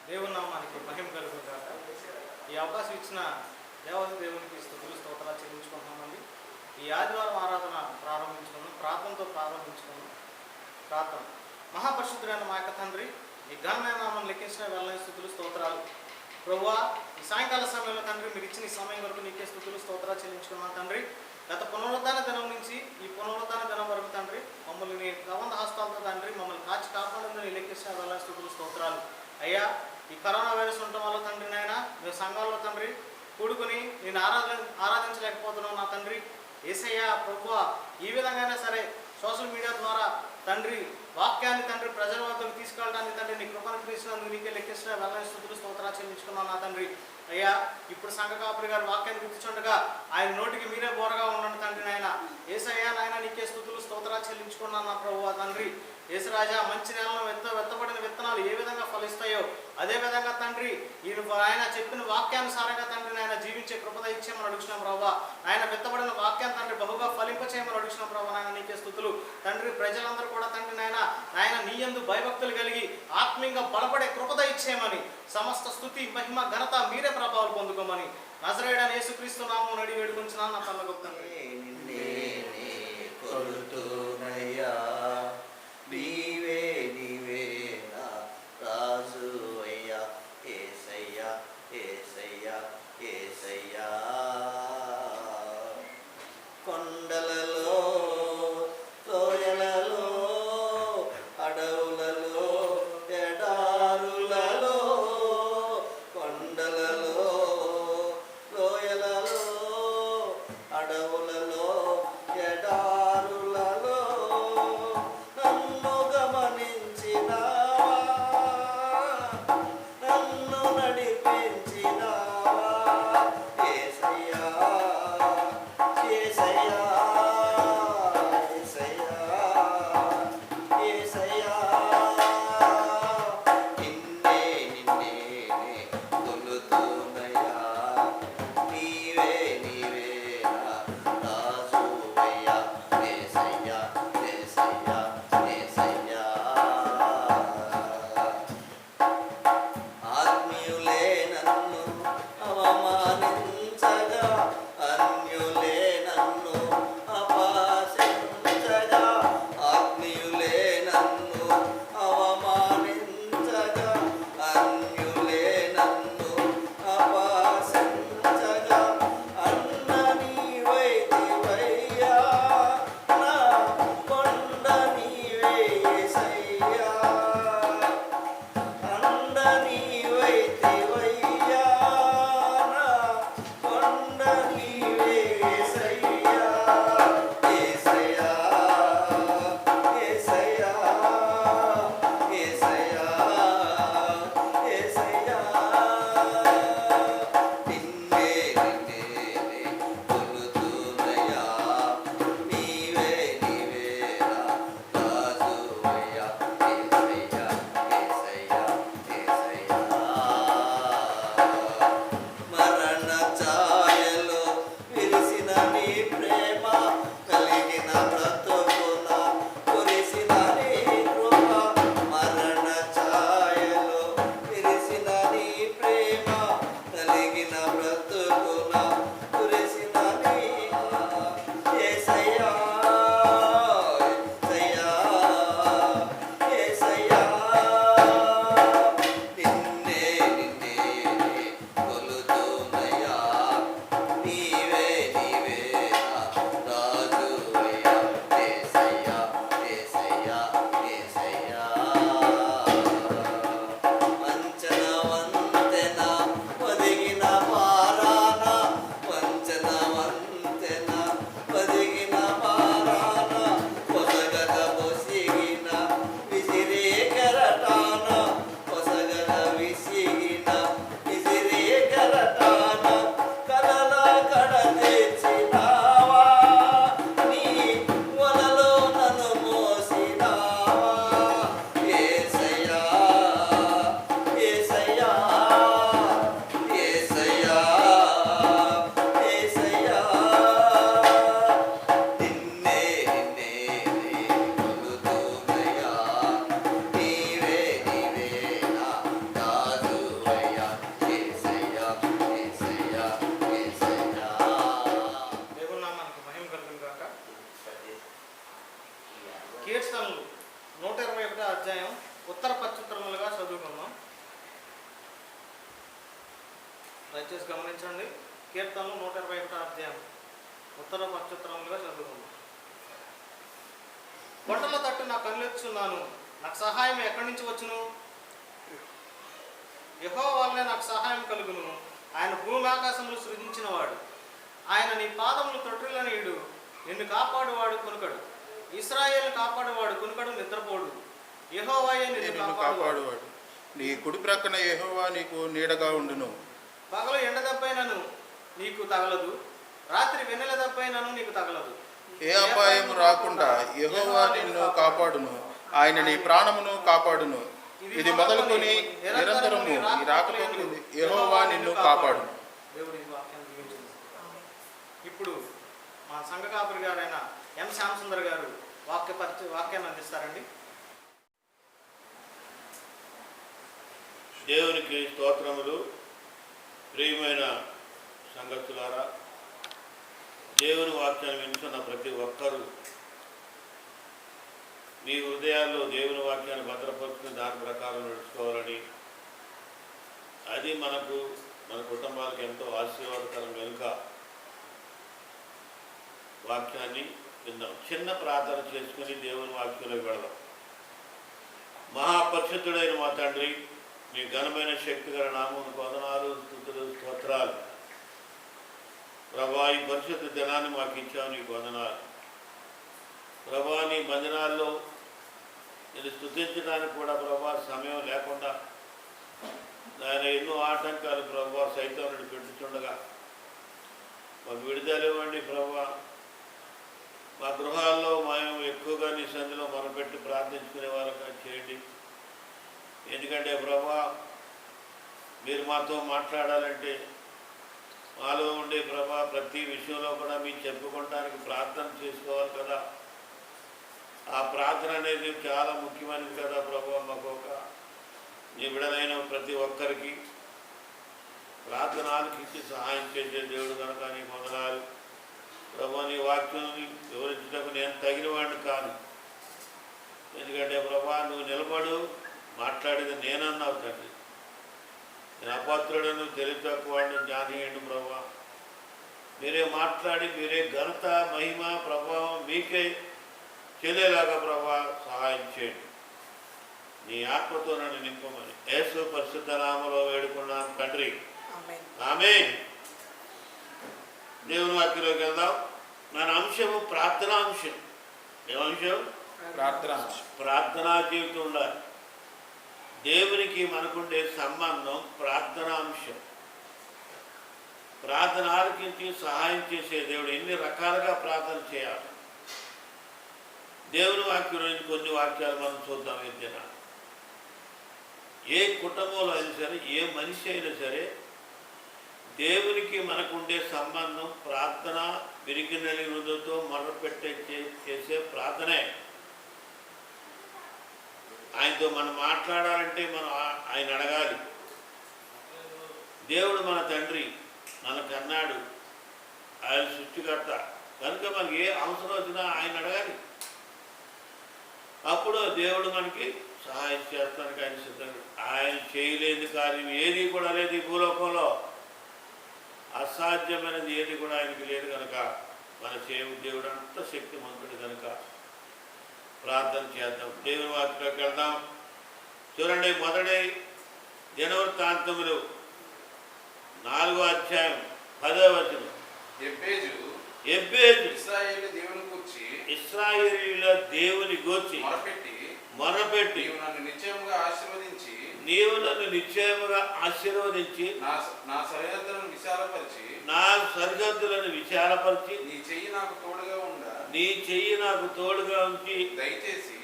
దేవుని నామానికి మహిమ కలుగును గాక. ఈ అవకాశం ఇచ్చిన దేవాది దేవునికి స్తుతులు స్తోత్రాలు చెల్లించుకుంటున్నామండి. ఈ ఆదివారం ఆరాధన ప్రారంభించుకున్నాం, ప్రార్థనతో ప్రారంభించుకున్నాం. ప్రార్థన. మహాపరిశుద్ధుడైన మా యొక్క తండ్రి, ఈ ఘనమైన నామం లెక్కించిన వెళ్ళని స్తుతులు స్తోత్రాలు. ప్రభువా, ఈ సాయంకాల సమయంలో తండ్రి మీరు ఇచ్చిన ఈ సమయం వరకు నీకే స్తుతులు స్తోత్రాలు చెల్లించుకున్నాం తండ్రి. గత పునరుద్ధాన దినం నుంచి ఈ పునరుద్ధాన దినం వరకు తండ్రి మమ్మల్ని నీ కవంద హస్తాలతో తండ్రి మమ్మల్ని కాచి కాపాడంలో నీ లెక్కించిన వెళ్ళని స్తుతులు స్తోత్రాలు. అయ్యా, ఈ కరోనా వైరస్ ఉండటం వల్ల తండ్రి నాయన మేము సంఘాల్లో తండ్రి కూడుకుని నేను ఆరాధించలేకపోతున్నాం నా తండ్రి. యేసయ్యా ప్రభువా, ఈ విధంగానే సరే సోషల్ మీడియా ద్వారా తండ్రి వాక్యాన్ని తండ్రి ప్రజల వద్దకు తీసుకెళ్ళడానికి తండ్రి నీ కృపను తీసినందుకు నీకే లెక్కించిన వెళ్ళని స్తుతులు స్తోత్రాలు చెల్లించుకున్నాను నా తండ్రి. అయ్యా, ఇప్పుడు సంఘ కాపురి గారు వాక్యాన్ని గుర్తించుండగా ఆయన నోటికి మీరే బోరగా ఉండండి తండ్రి నాయన. యేసయ్యా నాయన నీకే స్తుతులు స్తోత్రాలు చెల్లించుకున్నాను నా ప్రభువా తండ్రి. యేసురాజా, మంచి నేలలో వెత్తబడిన విత్తనాలు ఏ విధంగా ఫలిస్తాయో అదే విధంగా తండ్రి ఆయన చెప్పిన వాక్యానుసారంగా తండ్రి నాయన జీవించే కృపద ఇచ్చేయమని అడుగుతున్నాం ప్రభావ. ఆయన వెత్తబడిన వాక్యాన్ని తండ్రి బహుగా ఫలింపచేయమని అడుగుతున్నాం ప్రభావ. నాయన నీకే స్తుతులు తండ్రి. ప్రజలందరూ కూడా తండ్రి నాయన నీ యందు భయభక్తులు కలిగి ఆత్మీయంగా బలపడే కృపద ఇచ్చేయమని, సమస్త స్తుతి మహిమ ఘనత మీరే ప్రభావాలు పొందుకోమని నజరేయుడైన యేసుక్రీస్తు నామమున అడిగి వేడుకొంచున్నాను నా పరలోకపు తండ్రి. నీవే నీవే నా రాజు అయ్యా, యేసయ్యా యేసయ్యా యేసయ్యా. కొండలలో లోయలలో అడవులలో ఎడారులలో, కొండలలో లోయలలో అడవులలో ఎడారులలో దయచేసి గమనించండి. కీర్తనలు 121 అధ్యాయం ఉత్తర పక్షోత్తరములుగా చదువుకుందాం. కొండల తట్టు నా కళ్ళెచ్చున్నాను, నాకు సహాయం ఎక్కడి నుంచి వచ్చును? యెహోవా వల్లే నాకు సహాయం కలుగును. ఆయన భూమి ఆకాశములు సృజించినవాడు. ఆయన నీ పాదములు తొట్టిల్లనీయుడు. నిన్ను కాపాడువాడు కొనుకడు. ఇశ్రాయేలును కాపాడువాడు కొనుకడు, నిద్రపోడు. యెహోవాయే నిన్ను కాపాడువాడు. నీ కుడి ప్రక్కన యెహోవా నీకు నీడగా ఉండును. పగలు ఎండ దెబ్బైనను నీకు తగలదు, రాత్రి వెన్నెల దెబ్బైనను నీకు తగలదు. ఏ అపాయం రాకుండా యెహోవా నిన్ను కాపాడును. ఆయన నీ ప్రాణమును కాపాడును. ఇది మొదలుకొని నిరంతరము ఈ రాకపోకలు యెహోవా నిన్ను కాపాడును. దేవుడి వాక్యాన్ని దీవించును. ఇప్పుడు మా సంఘ కాపురి గారైన ఎం శ్యామసుందర్ గారు వాక్యాన్ని అందిస్తారండి. దేవునికి స్తోత్రములు. ప్రియమైన సంగతులారా, దేవుని వాక్యాన్ని వింటున్న ప్రతి ఒక్కరూ మీ హృదయాల్లో దేవుని వాక్యాన్ని భద్రపరుచుకుని దాని ప్రకారం నడుచుకోవాలని, అది మనకు మన కుటుంబాలకు ఎంతో ఆశీర్వాదకరం కనుక వాక్యాన్ని విందాం. చిన్న ప్రార్థన చేసుకుని దేవుని వాక్యంలోకి వెళదాం. మహాపరిశుద్ధుడైన మా తండ్రి, మీ ఘనమైన శక్తిగల నామమునకు వందనాలు, స్తుతులు, స్తోత్రాలు. ప్రభా, ఈ పరిశుద్ధ దినాన్ని మాకు ఇచ్చావు, నీకు వందనాలు. ప్రభా, నీ మందిరాల్లో నేను స్తుతించడానికి కూడా ప్రభా సమయం లేకుండా ఆయన ఎన్నో ఆటంకాలు ప్రభా సైతం నుండి పెట్టుచుండగా మాకు విడుదల ఇవ్వండి ప్రభా. మా గృహాల్లో మేము ఎక్కువగా నీ సంధిలో మొరపెట్టి ప్రార్థించుకునే వారుగా చేయండి. ఎందుకంటే ప్రభా, మీరు మాతో మాట్లాడాలంటే మాలో ఉండే ప్రభా ప్రతి విషయంలో కూడా మీరు చెప్పుకోవడానికి ప్రార్థన చేసుకోవాలి కదా. ఆ ప్రార్థన అనేది చాలా ముఖ్యమైనది కదా ప్రభా. మాకు ఒక నీ బిడ్డలైన ప్రతి ఒక్కరికి ప్రార్థన ఆలకించి సహాయం చేసే దేవుడు కనుక నీకు వందనాలు ప్రభా. నీ వాక్యాన్ని వివరించడానికి నేను తగిన వాడిని కాను. ఎందుకంటే ప్రభా, నువ్వు నిలబడు, మాట్లాడేది నేనన్నావు తండ్రి. నేను అపాత్రుడను, తెలివి తక్కువవాడిని, జ్ఞానీయుడు ప్రభా. మీరే మాట్లాడి మీరే ఘనత, మహిమ, ప్రభావం మీకే చెల్లేలాగా ప్రభా సహాయం చేయండి. నీ ఆత్మతో నన్ను నింపమని యేసు పరిశుద్ధ నామములో వేడుకున్నాను తండ్రి, ఆమేన్. దేవుని వాక్యంలోకి వెళ్దాం. మన అంశము ప్రార్థనాంశం. ఏమంశం? ప్రార్థనా జీవితం ఉండాలి. దేవునికి మనకుండే సంబంధం ప్రార్థనాంశం. ప్రార్థన ఆలకించి సహాయం చేసే దేవుడు. ఎన్ని రకాలుగా ప్రార్థన చేయాలి. దేవుని వాక్యం నుంచి కొన్ని వాక్యాలు మనం చూద్దాం. ఏదైనా ఏ కుటుంబంలో అయినా సరే, ఏ మనిషి అయినా సరే, దేవునికి మనకుండే సంబంధం ప్రార్థన, విరిగినలి హృదయంతో మొరపెట్టే చేసే ప్రార్థనే. ఆయనతో మనం మాట్లాడాలంటే మనం ఆయన అడగాలి. దేవుడు మన తండ్రి, మనకన్నాడు, ఆయన సృష్టికర్త కనుక మనకి ఏ అవసరం వచ్చినా ఆయన అడగాలి. అప్పుడు దేవుడు మనకి సహాయం చేస్తానికి ఆయన సిద్ధంగా. ఆయన చేయలేని కార్యం ఏది కూడా లేదు ఈ భూలోకంలో. అసాధ్యమైనది ఏది కూడా ఆయనకి లేదు కనుక మన దేవుడు అంత శక్తిమంతుడు కనుక ప్రార్థన చేద్దాం. దేవుని వాక్యంలోకి వెళ్దాం. చూడండి, మొదటి దినవృత్తాంతములు 4వ అధ్యాయం 10వ వచనం. ఎబ్బేజు ఇశ్రాయేలీయుల దేవుని గూర్చి మొరపెట్టి నీవు నన్ను నిశ్చయముగా ఆశీర్వదించి నా సరిహద్దులను విశాలపరిచి నీ చెయ్యి నాకు తోడుగా ఉంచి దయచేసి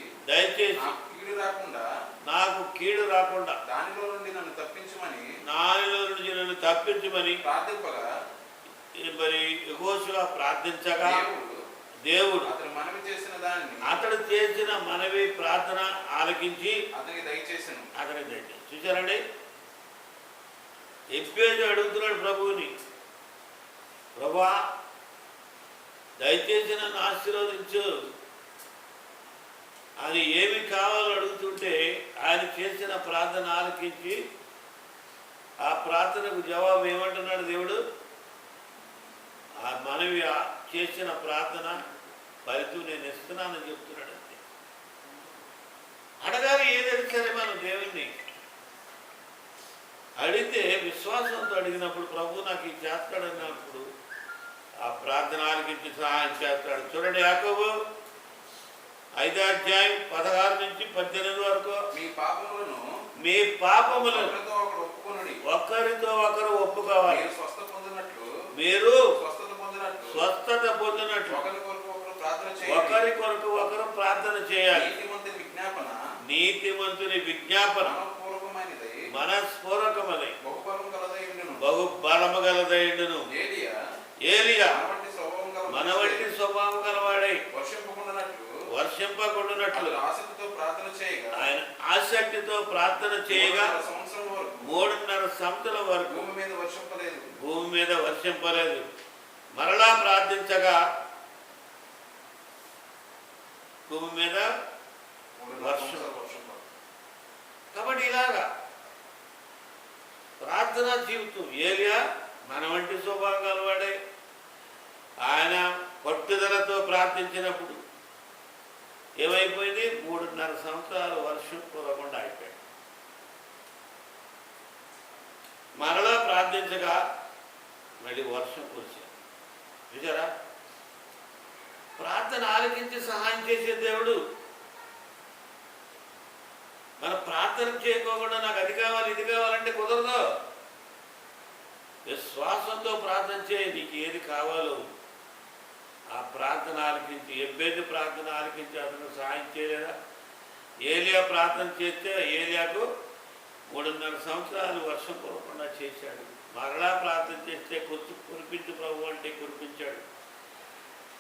నాకు కీడు రాకుండా దానిలో నుండి నన్ను తప్పించమని ప్రార్థింపగా మరి యెహోషువ ప్రార్థించగా దేవుడు అతడు చేసిన మనవి ప్రార్థన ఆలకించి అతనికి దయచేసాను. చూశారండి, ఎబ్బేజు అడుగుతున్నాడు ప్రభువుని, ప్రభా దయచేసి నన్ను ఆశీర్వదించు అని ఏమి కావాలో అడుగుతుంటే ఆయన చేసిన ప్రార్థన ఆలకించి ఆ ప్రార్థనకు జవాబు ఏమంటున్నాడు దేవుడు? ఆ మనవి చేసిన ప్రార్థన ఫలితం నేను ఇస్తున్నానని చెప్తున్నాడు. అంతే. అడగాలి ఏదైనా సరే మనం దేవుణ్ణి అడిగితే విశ్వాసంతో అడిగినప్పుడు ప్రభు నాకు ఇది చేస్తాడన్నప్పుడు ఆ ప్రార్థన ఆలకించి సహాయం చేస్తాడు. చూడండి యాకోబు 5వ అధ్యాయం 16 నుంచి 18 వరకు. మీ పాపములను ఒకరితో ఒకరు ఒప్పుకోవాలి. మీరు స్వస్థత పొందినట్లు ఒకరి కొరకు ఒకరు ప్రార్థన చేయాలి. నీతిమంతుని విజ్ఞాపన మనస్పూర్వకమై బహు బలము గలదైండును. ఏలియా మన వంటి స్వభావం గలవాడై వర్షింపకుండానట్లు ఆయన ఆసక్తితో ప్రార్థన చేయగా 3.5 సంవత్సరాల వరకు భూమి మీద వర్షింపలేదు. మరలా ప్రార్థించగా భూమి మీద వర్షం. కాబట్టి ఇలాగా ప్రార్థనా జీవితం. ఏలియా మన వంటి స్వభావం గలవాడే. ఆయన పట్టుదలతో ప్రార్థించినప్పుడు ఏమైపోయింది? 3.5 సంవత్సరాలు వర్షం కురవకుండా అయిపోయాడు. మరలా ప్రార్థించగా మళ్ళీ వర్షం కురిశాడు. చూసారా? ప్రార్థన ఆలకించి సహాయం చేసే దేవుడు. మన ప్రార్థన చేయకోకుండా నాకు అది కావాలి ఇది కావాలంటే కుదరదు. విశ్వాసంతో ప్రార్థన చేయి. నీకు ఏది కావాలో ఆ ప్రార్థన ఆలకించి. ఎబ్బేది ప్రార్థన ఆలకించి అతను సహాయం చేయలేదా? ఏలియా ప్రార్థన చేస్తే ఏలియాకు 3.5 సంవత్సరాలు వర్షం కురవకుండా చేశాడు. మరలా ప్రార్థన చేస్తే కురిపించు ప్రభు అంటే కురిపించాడు.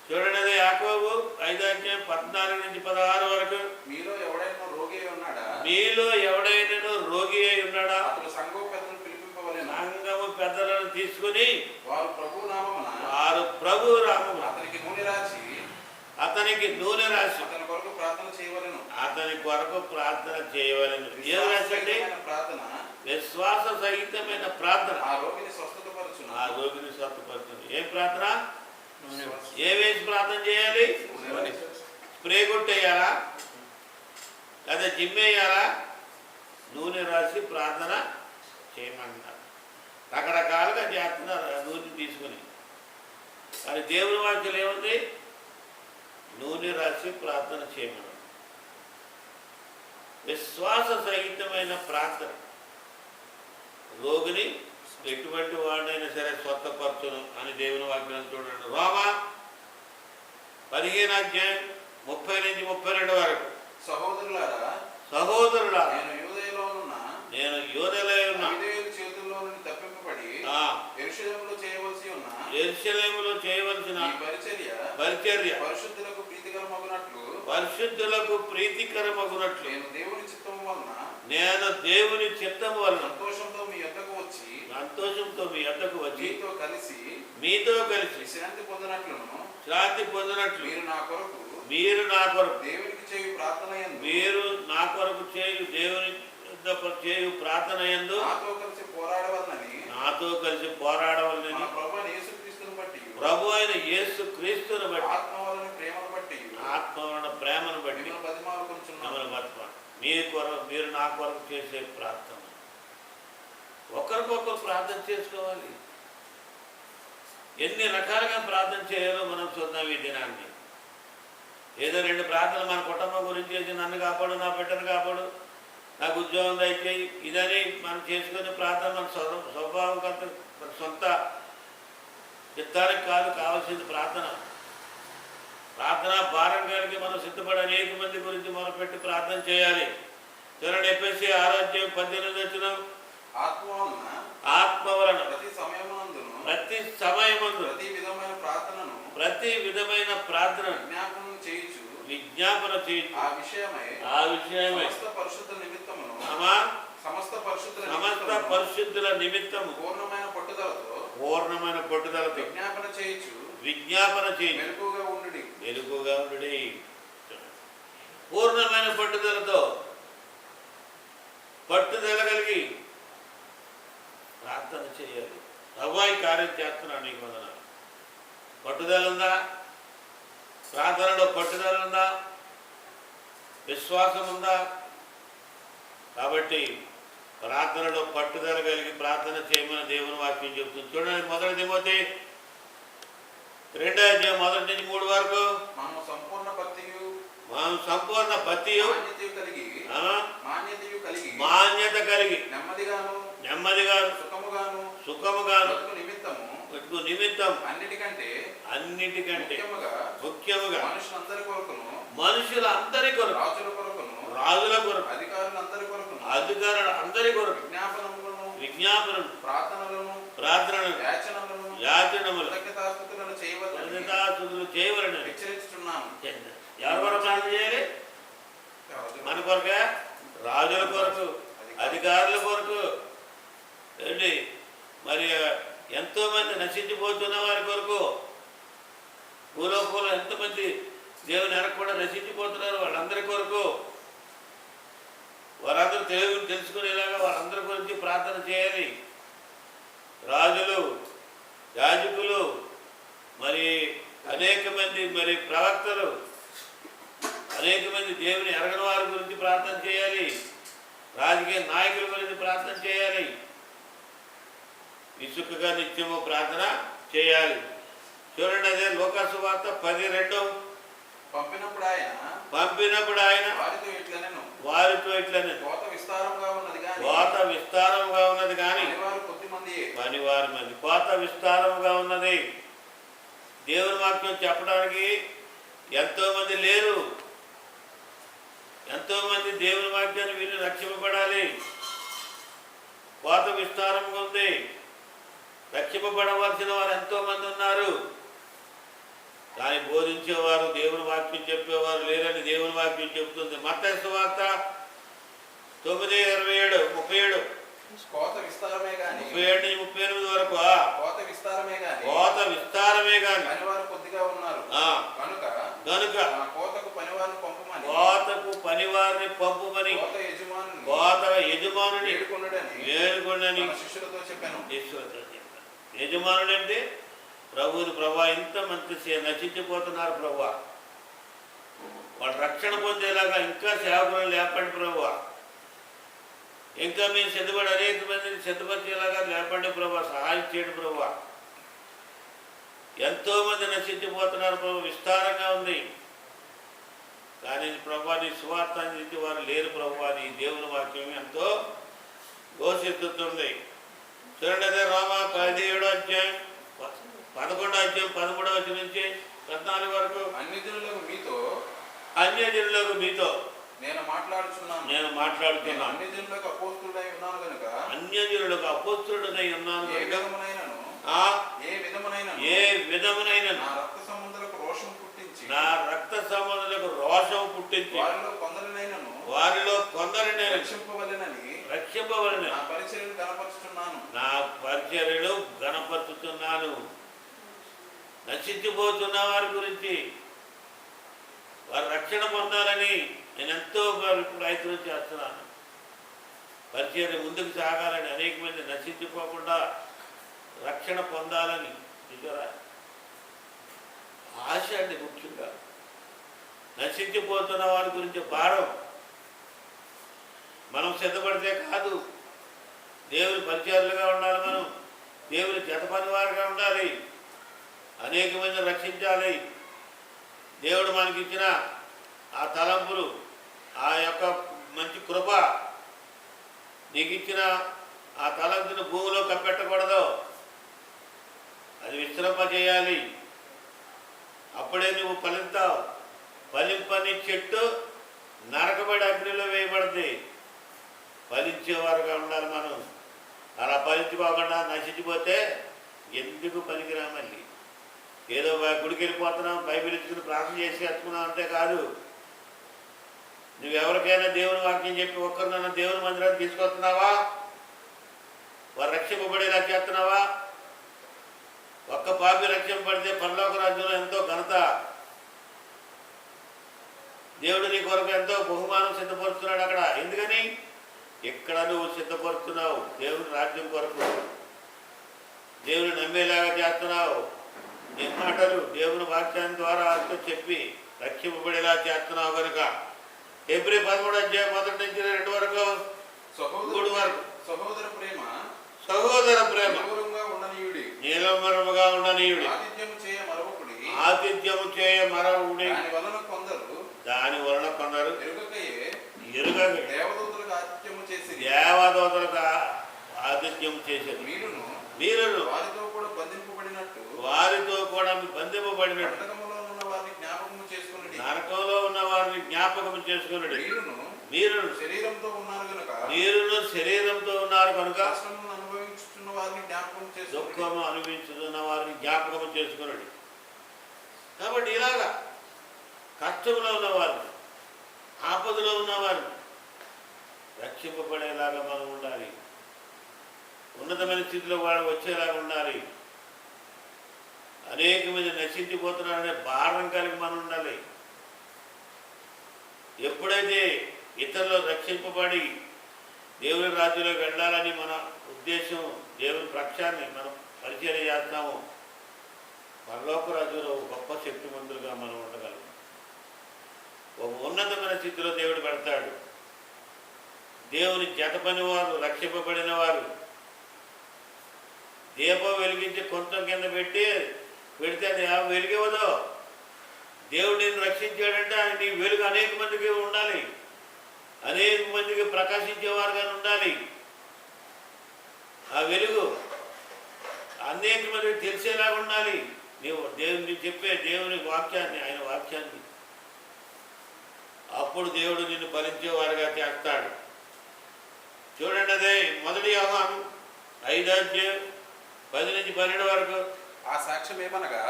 చూడండి, అదే యాకోబు 5వ అధ్యాయం 14 నుంచి 16 వరకు. మీలో ఎవడైనా రోగి అయి ఉన్నాడా? మీలో ఎవడైనా రోగి అయి ఉన్నాడా? అతడు సంఘము పెద్దలను పిలిపింపవలెను. సంఘము పెద్దలను తీసుకుని వారు ప్రభు నామమున అతనికి నూనె రాసి అతని కొరకు ప్రార్థన చేయవలెను. ఏం రాసండి? విశ్వాస సహితమైన ప్రార్థన. ఆ రోగిని స్వస్థపరచును. ఏం ప్రార్థన? ఏ వేసి ప్రార్థన చేయాలి? స్ప్రే కొట్టేయాలా? లేదా జిమ్మేయాలా? నూనె రాసి ప్రార్థన చేయమంటారు. రకరకాలుగా చేస్తున్నారు నూనె తీసుకుని. కానీ దేవుని వాక్యం ఏముంది? నూనె రాసి ప్రార్థన చేయమన్నారు. విశ్వాస సహితమైన ప్రార్థన రోగిని ఎటువంటి వాడినైనా సరే స్వస్థపరచును అని దేవుని వాక్యం చూడండి. రోమా 15వ అధ్యాయం 30 నుంచి 32 వరకు. సహోదరులారా నేను యూదయలో ఉన్న చేతుల్లో నుండి తప్పింపబడి యెరూషలేములో చేయవలసిన పరిచర్య పరిశుద్ధులకు ప్రీతికరమగునట్లు నేను దేవుని చిత్తము వలన సంతోషంతో మీ యొద్దకు వచ్చి మీతో కలిసి శాంతి పొందినట్లు మీరు నా కొరకు మీరు నా కొరకు చేయు దేవుని చేయు ప్రార్థన యందు నాతో కలిసి పోరాడవలనని ప్రభు అయిన యేసు క్రీస్తుని బట్టి ఆత్మ వలన ప్రేమను బట్టి మిమ్మల్ని బతిమాలు. మీరు నా కొరకు చేసే ప్రార్థన. ఒకరికొకరు ప్రార్థన చేసుకోవాలి. ఎన్ని రకాలుగా ప్రార్థన చేయాలో మనం చూద్దాం ఈ దినాన్ని. ఏదో 2 ప్రార్థనలు మన కుటుంబం గురించి చేసి నన్ను కాపాడు, నా బిడ్డను కాపాడు, నాకు ఉద్యోగం దయచేయి, ఇదని మనం చేసుకునే ప్రార్థన మన స్వభావం సొంత చిత్తానికి కాదు కావాల్సింది ప్రార్థన. ప్రార్థన భారం కలిగి మనం సిద్ధపడి అనేక మంది గురించి మొదలుపెట్టి ప్రార్థన చేయాలి. చూడండి, ఎఫెసీ 6వ అధ్యాయం 18 వచ్చిన ఆత్మ వలన ప్రతి సమయమందు ప్రతి విధమైన ప్రార్థన విజ్ఞాపన చేయుచు ఆ విషయమై సమస్త పరిశుద్ధుల నిమిత్తము పూర్ణమైన పట్టుదలతో విజ్ఞాపన చేయుచు మెలకుగా ఉండుడి. పూర్ణమైన పట్టుదలతో పట్టుదల కలిగి ప్రార్థన చేయాలి. ప్రభువా కార్యం చేస్తున్నాను, నీకు వందనాలు. పట్టుదల ఉందా? ప్రార్థనలో పట్టుదల ఉందా? విశ్వాసం ఉందా? కాబట్టి ప్రార్థనలో పట్టుదల కలిగి ప్రార్థన చేయమని దేవుని వాక్యం చెబుతుంది. చూడండి, 1 తిమోతి 2వ అధ్యాయం 1 నుంచి 3 వరకు. మనం సంపూర్ణ భక్తియు మాన్యత కలిగి నెమ్మదిగాను సుఖముగాను నిమిత్తం అన్నిటికంటే ముఖ్యముగా మనుషులందరి కొరకు రాజుల కొరకు అధికారులందరి కొరకు విజ్ఞాపనలు ప్రార్థనలు యాచనములు చేయవలెను హెచ్చరిస్తున్నాను. ఎవరి కొరకు ప్రార్థన చేయాలి? మన కొరకే, రాజుల కొరకు, అధికారుల కొరకు ఏంటి, మరి ఎంతోమంది నశించిపోతున్న వారి కొరకు. భూలోకంలో ఎంతమంది దేవుని ఎరగకుండా నశించిపోతున్నారు, వాళ్ళందరి కొరకు, వారందరూ తెలుసుకునేలాగా వాళ్ళందరి గురించి ప్రార్థన చేయాలి. రాజులు, యాజకులు, మరి అనేక మంది మరి ప్రవక్తలు, అనేక మంది దేవుని ఎరగని వారి గురించి ప్రార్థన చేయాలి. రాజకీయ నాయకుల గురించి ప్రార్థన చేయాలి. విసుకగా నిత్యము ప్రార్థన చేయాలి. చూడండి, అదే లూకాసు వార్త 10:2. పంపినప్పుడు ఆయన వారితో ఇట్లనే కోత విస్తారంగా ఉన్నది కానీ పనివారి మంది. కోత విస్తారంగా ఉన్నది. దేవుని వాక్యం చెప్పడానికి ఎంతోమంది లేరు. ఎంతోమంది దేవుని వాక్యాన్ని విని రక్షింపబడాలి. కోత విస్తారంగా ఉంది. రక్షింపబడవలసిన వారు ఎంతోమంది ఉన్నారు. కానీ బోధించేవారు, దేవుని వాక్యం చెప్పేవారు లేరని దేవుని వాక్యం చెబుతుంది. మత్తయి సువార్త 9:27, 37. కోత విస్తారమే గాని 37 నుంచి 38 వరకు. కోత విస్తారమే గాని పనివారు కొద్దిగా ఉన్నారు. గనుక కోతకు పనివారిని పంపుమని కోత యజమానుని వేడుకొనని శిష్యులతో చెప్పాను. యజమానుడు అంటే ప్రభువుని, ప్రభా ఇంత మంచి నశించిపోతున్నారు ప్రభువా, వాళ్ళు రక్షణ పొందేలాగా ఇంకా సేవకులను లేపండి ప్రభువా, ఇంకా మీరు సిద్ధపడి అనేక మందిని సిద్ధపరిచేలాగా లేపండి ప్రభువా, సహాయం చేయండి ప్రభువా. ఎంతోమంది నశించిపోతున్నారు ప్రభు, విస్తారంగా ఉంది. కానీ ప్రభా నీ సువార్త అందించి వారు లేరు ప్రభువా. నీ దేవుని వాక్యం ఎంతో ఘోషిస్తుంది. చూడండి, అదే రోమా 17వ అధ్యాయం 11వ అధ్యాయం 13వ వచనం నుంచి 14 వరకు. అన్యజనులకు మీతో నేను మాట్లాడుతున్నాను. అన్యజనులకు అపోస్తులుడై ఉన్నాను కనుక ఏ విధమునైన నా రక్త సంబంధులకు రోషం పుట్టించి వారిలో కొందరిని రక్షింపవలెనని నా పరిచర్యలు గణపరుచుతున్నాను. నశించిపోతున్న వారి గురించి, వారు రక్షణ పొందాలని నేను ఎంతో ప్రయత్నం చేస్తున్నాను. పరిచర్య ముందుకు సాగాలని, అనేక మంది నశించిపోకుండా రక్షణ పొందాలని చూసారా ఆశ అండి. ముఖ్యంగా నశించిపోతున్న వారి గురించి భారం. మనం సిద్ధపడితే కాదు, దేవుని పరిచయాలుగా ఉండాలి. మనం దేవుని జతపని వారిగా ఉండాలి. అనేక మందిని రక్షించాలి. దేవుడు మనకిచ్చిన ఆ తలంపులు, ఆ యొక్క మంచి కృప, నీకు ఇచ్చిన ఆ తలంపును భూమిలో కప్పెట్టకూడదు, అది విశ్రమింపజేయాలి. అప్పుడే నువ్వు ఫలిస్తావు. ఫలింపని చెట్టు నరకబడి అగ్నిలో వేయబడింది. ఫలించేవారుగా ఉండాలి మనం. అలా ఫలించుకోకుండా నశించిపోతే ఎందుకు పనికిరా? మళ్ళీ ఏదో గుడికి వెళ్ళిపోతున్నాం, బైబిల్ ఇచ్చుకుని ప్రార్థన చేసి ఎత్తుకున్నాం అంతే కాదు. నువ్వెవరికైనా దేవుని వాక్యం చెప్పి ఒక్కరినైనా దేవుని మందిరాన్ని తీసుకొస్తున్నావా? వారు రక్షింపబడేలా చేస్తున్నావా? ఒక్క పాపి రక్షింపబడితే పరలోక రాజ్యంలో ఎంతో ఘనత. దేవుడు నీ కొరకు ఎంతో బహుమానం సిద్ధపరుస్తున్నాడు అక్కడ. ఎందుకని? ఇక్కడ నువ్వు సిద్ధపరుస్తున్నావు దేవుని రాజ్యం కొరకు. దేవుని నమ్మేలాగా చేస్తున్నావు. నీ మాటలు దేవుని వాక్యాన్ని ద్వారా చెప్పి రక్షింపబడేలా చేస్తున్నావు కనుక హెబ్రీ 13:1-2 వరకు సహోదర ప్రేమ సహోదర ప్రేమ ఉండనీయుడి, నీలమరముగా ఉండనీయుడి, ఆతిథ్యము చేయ మరవుడి. దాని వలన కొందరు ఎరుగక దేవదూతలకు ఆతిథ్యము చేసేది. మీరును వారితో కూడా బంధింపబడినట్టు నరకంలో ఉన్న వారిని జ్ఞాపకము చేసుకున్నది. మీరును శరీరంతో ఉన్నారు కనుక దుఃఖము అనుభవించుతున్న వారిని జ్ఞాపకము చేసుకున్నది. కాబట్టి ఇలాగా కష్టంలో ఉన్నవారిని, ఆపదలో ఉన్నవారిని రక్షింపబడేలాగా మనం ఉండాలి. ఉన్నతమైన స్థితిలో వాడు వచ్చేలాగా ఉండాలి. అనేక మంది నశించిపోతున్నారనే భారం కలిగి మనం ఉండాలి. ఎప్పుడైతే ఇతరులు రక్షింపబడి దేవుని రాజ్యంలోకి వెళ్ళాలని మన ఉద్దేశం, దేవుని పక్షాన్ని మనం పరిచయం చేస్తాము, పరలోక రాజ్యంలో గొప్ప శక్తిమంతులుగా మనం ఉండగలం. ఒక ఉన్నతమైన స్థితిలో దేవుడు పెడతాడు. దేవుని జత పనివారు, రక్షింపబడిన వారు దీపం వెలిగించి కొంచెం కింద పెడితే అది వెలిగివ్వదు. దేవుడు నిన్ను రక్షించాడంటే ఆయన నీ వెలుగు అనేక మందికి ఉండాలి, అనేక మందికి ప్రకాశించేవారుగా ఉండాలి. ఆ వెలుగు అనేక మందికి తెలిసేలాగా ఉండాలి. నీవు దేవుని చెప్పే దేవుని వాక్యాన్ని, ఆయన వాక్యాన్ని, అప్పుడు దేవుడు నిన్ను భరించేవారుగా చేస్తాడు. చూడండి, అదే మొదటి యోహాను 5:10-12 వరకు. ఆ సాక్ష్యం ఏమనగా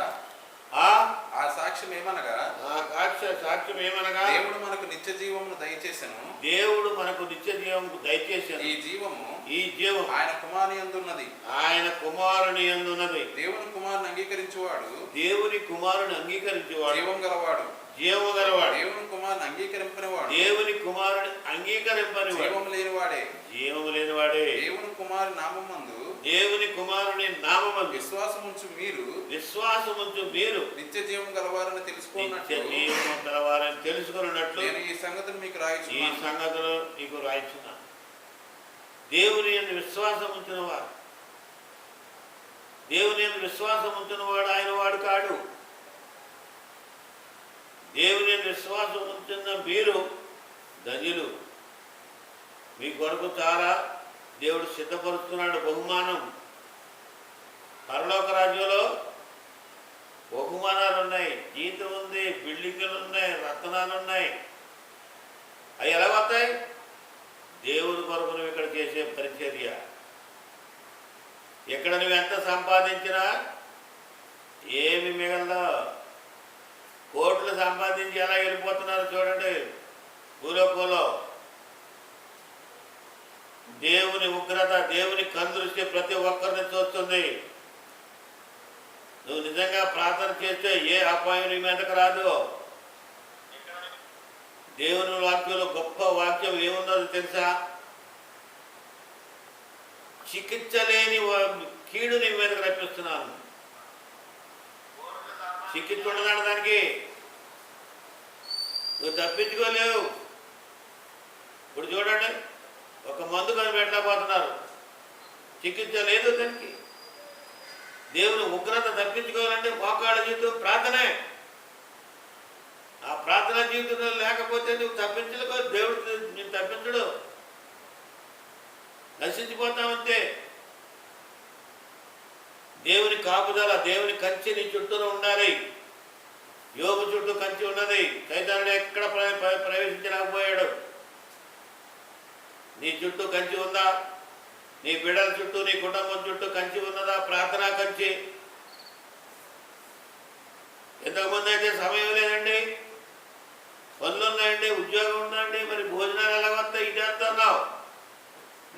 దేవుడు మనకు నిత్య జీవమును దయచేసెను. ఈ జీవము ఆయన కుమారుని యందు ఉన్నది. దేవుని కుమారుని అంగీకరించువాడు జీవం గలవాడు. దేవుని కుమారుని అంగీకరింపనివాడు జీవము లేనివాడే. దేవుని కుమారుని నామమందు విశ్వాసముంచు మీరు నిత్య జీవం గలవారని తెలుసుకున్నట్లు నేను ఈ సంగతులు మీకు రాయించున్నాను. దేవుని యందు విశ్వాసం ఉంచిన వాడు ఆయన వాడు కాడు. దేవుని యందు విశ్వాసం ఉంచిన మీరు ధన్యులు. మీ కొరకు చాలా దేవుడు సిద్ధపరుస్తున్నాడు బహుమానం. పరలోక రాజ్యంలో బహుమానాలు ఉన్నాయి, జీతం ఉంది, బిల్డింగులు ఉన్నాయి, రత్నాలు ఉన్నాయి. అవి ఎలా వస్తాయి? దేవుని కొరకు నువ్వు ఇక్కడ చేసే పరిచర్య. ఎక్కడ నువ్వు ఎంత సంపాదించినా ఏమి మిగలదో. కోట్లు సంపాదించి ఎలా వెళ్ళిపోతున్నారు చూడండి భూలోకంలో. దేవుని ఉగ్రత, దేవుని కనుదృష్టి ప్రతి ఒక్కరిని చూస్తుంది. నువ్వు నిజంగా ప్రార్థన చేస్తే ఏ అపాయం నీ మీదకు రాదు. దేవుని వాక్యంలో గొప్ప వాక్యం ఏమున్నదో తెలుసా? చికిత్సలేని కీడు నీ మీదకు రప్పిస్తున్నాను. చికిత్స ఉండదాని దానికి నువ్వు తప్పించుకోలేవు. ఇప్పుడు చూడండి, ఒక మందు కనిపెట్టలేకపోతున్నారు, చికిత్స లేదు దానికి. దేవుని ఉగ్రత తప్పించుకోవాలంటే మోకాళ్ళ జీవితం ప్రార్థనే. ఆ ప్రార్థన జీవితంలో లేకపోతే నువ్వు తప్పించలేకో, దేవుడు నేను తప్పించడు, నశించిపోతామంతే. దేవుని కాపుదల, దేవుని కంచె నీ చుట్టూలో ఉండాలి. యోగు చుట్టూ కంచె ఉన్నది, సైతానుడు ఎక్కడ ప్రవేశించలేకపోయాడు. నీ చుట్టూ కంచె ఉందా? నీ బిడ్డల చుట్టూ, నీ కుటుంబం చుట్టూ కంచె ఉన్నదా? ప్రార్థనా కంచె. ఇంతకుముందు అయితే సమయం లేదండి, పనులు ఉన్నాయండి, ఉద్యోగం ఉందండి, మరి భోజనాలు ఎలా వస్తాయి? ఇది చేస్తున్నావు.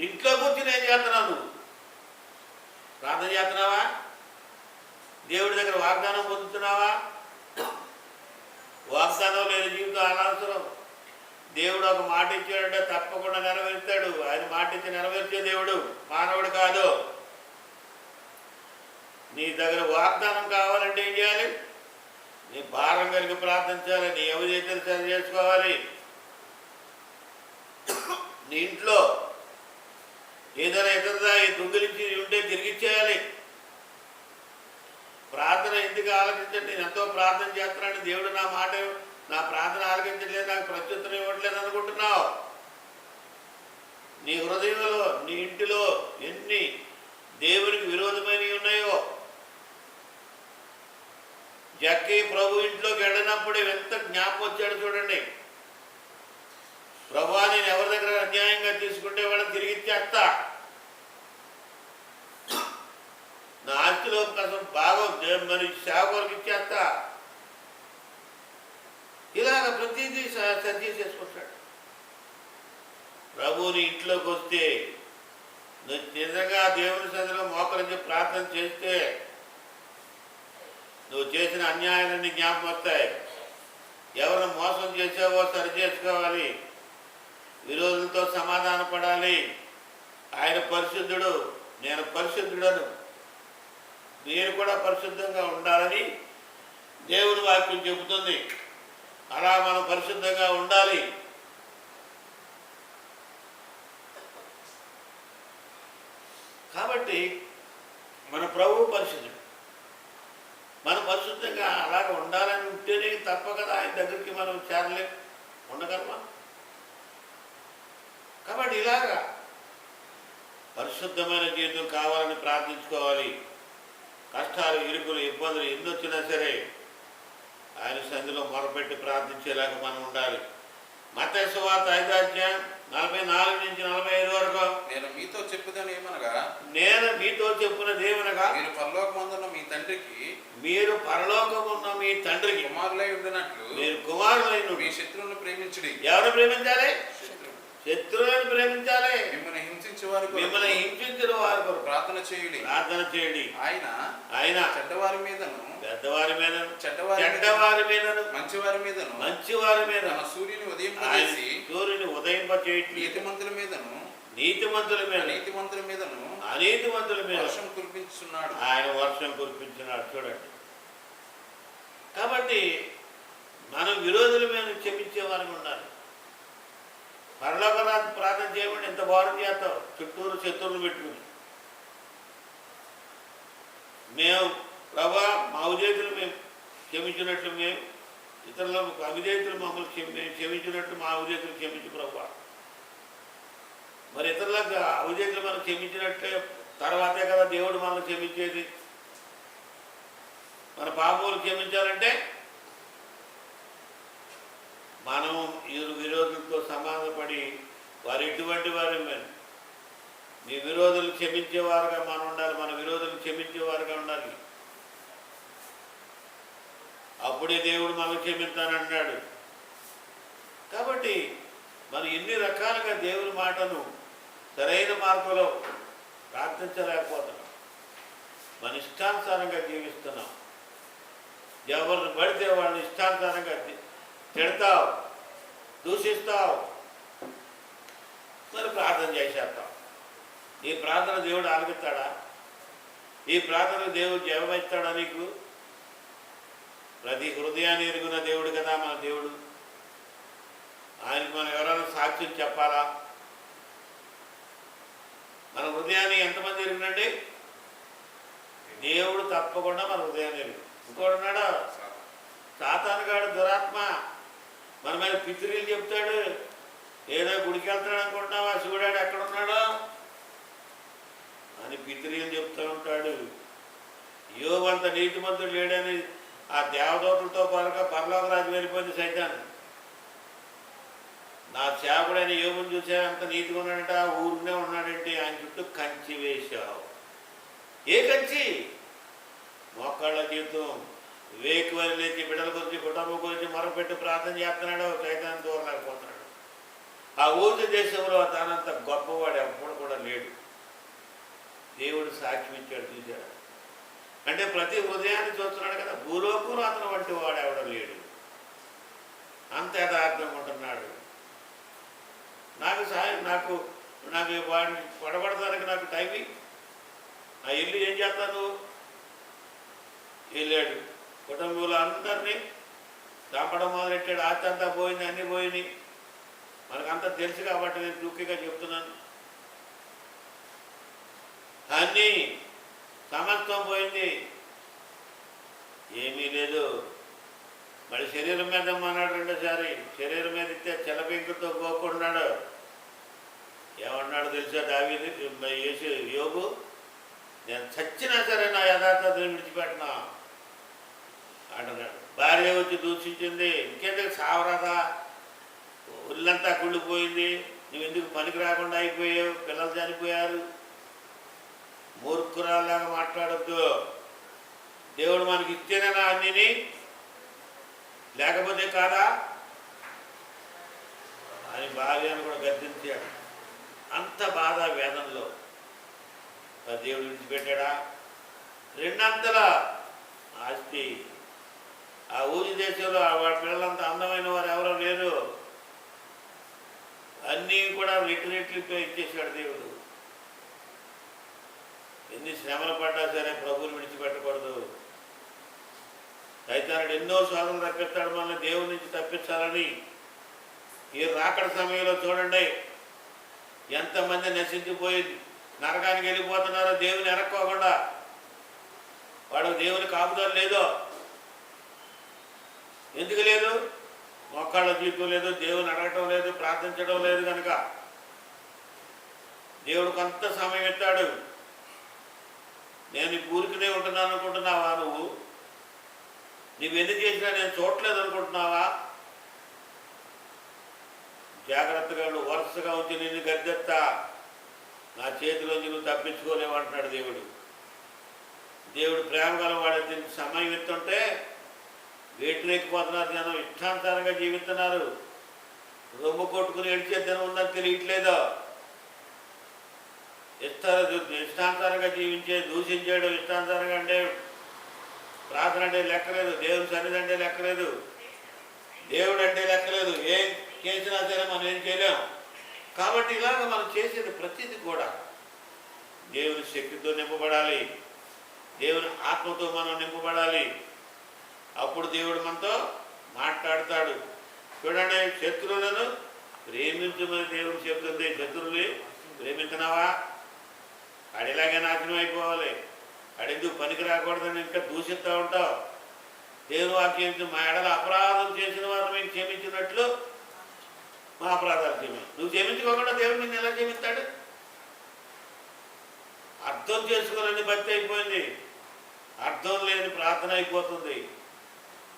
ఇంట్లో కూర్చుని ఏం చేస్తున్నావు? నువ్వు ప్రార్థన చేస్తున్నావా? దేవుడి దగ్గర వాగ్దానం పొందుతున్నావా? వాగ్దానం లేని జీవితం అనవసరం. దేవుడు ఒక మాట ఇచ్చాడంటే తప్పకుండా నెరవేర్తాడు. ఆయన మాట ఇచ్చి నెరవేర్చే దేవుడు, మానవుడు కాదు. నీ దగ్గర వాగ్దానం కావాలంటే ఏం చేయాలి? నీ భారం కలిగి ప్రార్థించాలి, నీ ఎవరైతే సరి చేసుకోవాలి. నీ ఇంట్లో ఏదైనా ఇతరుదాయి దొంగిలించి ఉంటే తిరిగిచ్చేయాలి. ప్రార్థన ఎందుకు ఆలకించండి? నేను ఎంతో ప్రార్థన చేస్తున్నాను, దేవుడు నా మాట నా ప్రార్థన ఆలకించట్లేదు, నాకు ప్రత్యుత్తరం ఇవ్వట్లేదు అనుకుంటున్నావు. నీ హృదయంలో నీ ఇంటిలో ఎన్ని దేవునికి విరోధమైనవి ఉన్నాయో. జక్కీ ప్రభు ఇంట్లోకి వెళ్ళినప్పుడు ఎంత జ్ఞాపకం వచ్చాడు చూడండి. ప్రభువా, నేను ఎవరి దగ్గర అన్యాయంగా తీసుకుంటే వాళ్ళని తిరిగి ఇచ్చేస్తా, నా ఆస్తిలో కోసం బాగా మరి సేవకులకు ఇచ్చేస్తా, ఇలాగ ప్రతిదీ సరి చేసుకుంటాడు. ప్రభువుని ఇంట్లోకి వస్తే నిజంగా దేవుని సన్నిధిలో మోకరించి ప్రార్థన చేస్తే నువ్వు చేసిన అన్యాయాలన్నీ జ్ఞాపకం వస్తాయి. ఎవరిని మోసం చేసావో సరి చేసుకోవాలి, విరోధులతో సమాధాన పడాలి. ఆయన పరిశుద్ధుడు, నేను పరిశుద్ధుడను, మీరు కూడా పరిశుద్ధంగా ఉండాలని దేవుని వాక్యం చెబుతుంది. అలా మనం పరిశుద్ధంగా ఉండాలి. కాబట్టి మన ప్రభువు పరిశుద్ధుడు. మనం పరిశుద్ధంగా అలాగ ఉండాలని ఉంటేనే తప్ప కదా ఆయన దగ్గరికి మనం చేరలేం, ఉండగలమా? కాబట్టి ఇలాగా పరిశుద్ధమైన జీవితం కావాలని ప్రార్థించుకోవాలి. కష్టాలు, ఇరుకులు, ఇబ్బందులు ఎన్ని వచ్చినా సరే ఆయన సన్నిధిలో మొరపెట్టి ప్రార్థించేలాగా మనం ఉండాలి. మత్తయి సువార్త 5వ అధ్యాయం 44 నుంచి 45 వరకు. నేను మీతో చెప్పుదనేమనగా, నేను మీతో చెప్పున్నదేమనగా, మీరు పరలోకమందున్న మీ తండ్రికి, మీరు పరలోకమున్న మీ తండ్రికి కుమారులై ఉండినట్లు మీరు కుమారులైన మీ శత్రువులను ప్రేమించుడి. ఎవరు ప్రేమించాలి? శత్రువులను ప్రేమించాలి. మిమ్మల్ని హింసించే వారు మిమ్మల్ని హింసించిన వారు ప్రార్థన చేయుడి. ప్రార్థన చేయండి. ఆయన చెడ్డవారి మీదను పెద్దవారి మీద చెడ్డవారి మీదను మంచివారి మీదను మంచివారి మీద సూర్యుని ఉదయింపజేసి సూర్యుని ఉదయింపచేయట్లేదు. నీతిమంతుల మీదను నీతిమంతుల మీద అనీతిమంతుల మీదను అనీతిమంతుల మీద వర్షం కురిపించున్నాడు. ఆయన వర్షం కురిపించినాడు. చూడండి, కాబట్టి మనం విరోధుల మీద క్షమించే వారికి ఉండాలి. పరలోకనాథ్ ప్రార్థన చేయమని ఎంత భారం చేస్తావు, చుట్టూరు శత్రువులు పెట్టుకుని. మేము ప్రభా మా అవిధేయులు మేము క్షమించినట్లు, మేము ఇతరులకు అవిధేయులు మమ్మల్ని క్షమించినట్లు మా అవిధేయులు క్షమించు ప్రభా. మరి ఇతరులకు అవిధేయులు మనం క్షమించినట్లే తర్వాతే కదా దేవుడు మనల్ని క్షమించేది. మన పాపములు క్షమించాలంటే మనం విరోధులతో సమాధానపడి వారు ఎటువంటి వారి మీ విరోధులు క్షమించేవారుగా మనం ఉండాలి. మన విరోధులు క్షమించేవారుగా ఉండాలి. అప్పుడే దేవుడు మనం క్షమిస్తానంటున్నాడు. కాబట్టి మనం ఎన్ని రకాలుగా దేవుని మాటను సరైన మార్గంలో ప్రార్థించలేకపోతున్నాం. మన ఇష్టానుసారంగా జీవిస్తున్నాం. ఎవరిని పడితే వాళ్ళని ఇష్టానుసారంగా తిడతావు, దూషిస్తావు, మరి ప్రార్థన చేసేస్తావు. ఈ ప్రార్థన దేవుడు ఆలకిస్తాడా? ఈ ప్రార్థన దేవుడు జవాబిస్తాడా నీకు? ప్రతి హృదయాన్ని ఎరుగున్న దేవుడు కదా మన దేవుడు. ఆయనకు మనం ఎవరైనా సాక్ష్యం చెప్పాలా? మన హృదయాన్ని ఎంతమంది ఎరిగినండి? దేవుడు తప్పకుండా మన హృదయాన్ని ఎరుగు. ఇంకోటి ఉన్నాడా? సాతానుగాడు, దురాత్మ మన మీద పితురీలు చెప్తాడు. ఏదో గుడికి వెళ్తాడు అనుకుంటున్నావా, శివుడాడు ఎక్కడున్నాడో అని పితురీలు చెప్తూ ఉంటాడు. యోబు అంత నీతిమంతుడు లేడని ఆ దేవదూతలతో పాటుగా పరలోక రాజ్యం వెళ్ళిపోయింది సైతాను. నా సేవకుడైన యోబుని చూసే అంత నీతిగా ఉన్నాడంటే ఆ ఊరినే ఉన్నాడంటే ఆయన చుట్టూ కంచి వేశావు. ఏ కంచి? మోకాళ్ళ జీవితం వివేకవరి లేచి బిడ్డల గురించి, కుటుంబం గురించి మొరపెట్టి ప్రార్థన చేస్తున్నాడు. సైతాన్ని దూరలేకపోతున్నాడు. ఆ ఊరి దేశంలో తానంత గొప్పవాడు ఎప్పుడు కూడా లేడు. దేవుడు సాక్ష్యం ఇచ్చాడు. చూశాడు అంటే ప్రతి హృదయాన్ని చూస్తున్నాడు కదా. భూలోకంలో అతను వంటి వాడు ఎవడో లేడు. అంత యథార్థంగా ఉంటున్నాడు. నాకు సాయం నాకు వాడిని పడబడతానికి నాకు టైమింగ్. ఆ ఇల్లు ఏం చేస్తాను? వెళ్ళాడు. కుటుంబంలో అందరినీ చంపడం మొదలెట్టాడు. ఆస్తి అంతా పోయింది, అన్నీ పోయినాయి. మనకంతా తెలుసు కాబట్టి నేను దూకిగా చెప్తున్నాను. అన్నీ సమస్తం పోయింది, ఏమీ లేదు. మరి శరీరం మీద అన్నాడు రెండోసారి. శరీరం మీద ఇస్తే చెలపెంకుతో పోకున్నాడు. ఏమన్నాడు తెలుసా దావీదు యోబు? నేను చచ్చినా సరే నా యథార్థతను విడిచిపెట్టినా అంటున్నాడు. భార్య వచ్చి దూషించింది, ఇంకెందుకు సావరాదా, ఒళ్ళంతా కుళ్ళిపోయింది, నువ్వు ఎందుకు పనికి రాకుండా అయిపోయావు, పిల్లలు చనిపోయారు, మూర్ఖురాల్లాగా మాట్లాడద్దు, దేవుడు మనకి ఇచ్చేనా అన్నిని, లేకపోతే కాదా అని భార్యను కూడా గద్దించాడు. అంత బాధ వేదనలో దేవుడు విడిచిపెట్టాడా? రెండంతల ఆస్తి ఆ ఊరి దేశంలో వాడి పిల్లలంతా అందమైన వారు ఎవరో లేరు, అన్నీ కూడా రెట్టిరెట్లితో ఇచ్చేసాడు దేవుడు. ఎన్ని శ్రమలు పడ్డా సరే ప్రభువుని విడిచిపెట్టకూడదు. సైతానుడు ఎన్నో శోధనలు తప్పిస్తాడు మనల్ని దేవుడి నుంచి తప్పించాలని. ఈ రాకడ సమయంలో చూడండి ఎంతమంది నశించిపోయి నరకానికి వెళ్ళిపోతున్నారో దేవుని ఎరక్కోకుండా. వాడు దేవుని కాపుదల లేదో. ఎందుకు లేదు? మొక్కళ్ళ జీవితం లేదు, దేవుని అడగటం లేదు, ప్రార్థించడం లేదు కనుక. దేవుడు కొంత సమయం ఎత్తాడు. నేను ఊరికనే ఉంటున్నాను అనుకుంటున్నావా? నువ్వెన్ని చేసినా నేను చూడలేదు అనుకుంటున్నావా? జాగ్రత్తగా వరుసగా ఉంచి నిన్ను గద్దెత్తా, నా చేతిలోంచి నువ్వు తప్పించుకోలేమంటున్నాడు దేవుడు. దేవుడు ప్రేమ గల వాడే దీనికి సమయం ఎత్తుంటే వేటిరెక్కిపోతున్నారు జనం, ఇష్టానుసారంగా జీవిస్తున్నారు. రొమ్ము కొట్టుకుని ఏడ్చే జనం ఉందని తెలియట్లేదో. ఇష్టానుసారంగా జీవించే, దూషించాడు, ఇష్టానుసారంగా అంటే ప్రార్థన అంటే లెక్కలేదు, దేవుని సన్నిధి అంటే లెక్కలేదు, దేవుడు అంటే లెక్కలేదు. ఏం చేసినా సరే మనం ఏం చేయలేం. కాబట్టి ఇలాగ మనం చేసేది ప్రతిదీ కూడా దేవుని శక్తితో నింపబడాలి, దేవుని ఆత్మతో మనం నింపబడాలి. అప్పుడు దేవుడు మనతో మాట్లాడతాడు. చూడండి, శత్రువులను ప్రేమించమని దేవుడు చెప్తుంది. శత్రువుని ప్రేమించినావా? అడిలాగే నాశనం అయిపోవాలి, అడెందుకు పనికి రాకూడదని ఇంకా దూషిస్తూ ఉంటావు. దేవుని వాక్యం మా ఎడల అపరాధం చేసిన వారు మేము క్షమించినట్లు మా అపరాధాలు నువ్వు క్షమించుకోకుండా దేవుడు నిన్ను ఎలా క్షమిస్తాడు? అర్థం చేసుకోవాలని భక్తి అయిపోయింది, అర్థం లేని ప్రార్థన అయిపోతుంది.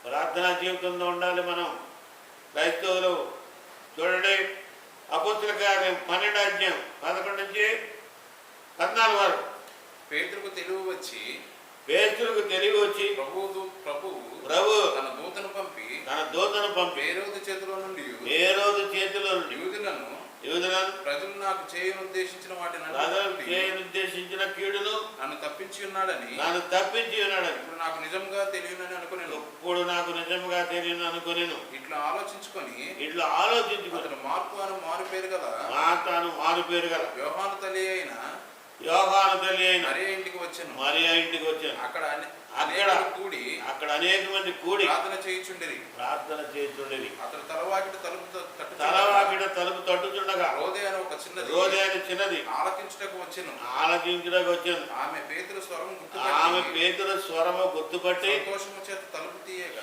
ప్రార్థనా జీవితంలో ఉండాలి మనం క్రైస్తవులు. చూడండి, అపోస్తుల కార్యం 12 నుంచి 14 వరకు. పేతురుకు తెలివి వచ్చి ప్రభువు తన దూతను పంపి హేరోదు చేతిలో నుండి యూదులను ప్రజలు నాకు చేయనుద్దేశించిన ఉద్దేశించిన కీడును నన్ను తప్పించి ఉన్నాడని ఇప్పుడు నాకు నిజంగా తెలియనని అనుకునేను. ఇట్లా ఆలోచించుకొని అతను మారు పేరు గల యోహాను తల్లి అయిన మరియ ఇంటికి వచ్చాను. అక్కడ అనేక మంది కూడి ప్రార్థన చేయుచుండిరి. అతను తలవాకిట తలుపు తట్టుచుండగా రోదే అని చిన్నది ఆలకించుటకు వచ్చాను. ఆమె పేతురు స్వరము గుర్తుపట్టి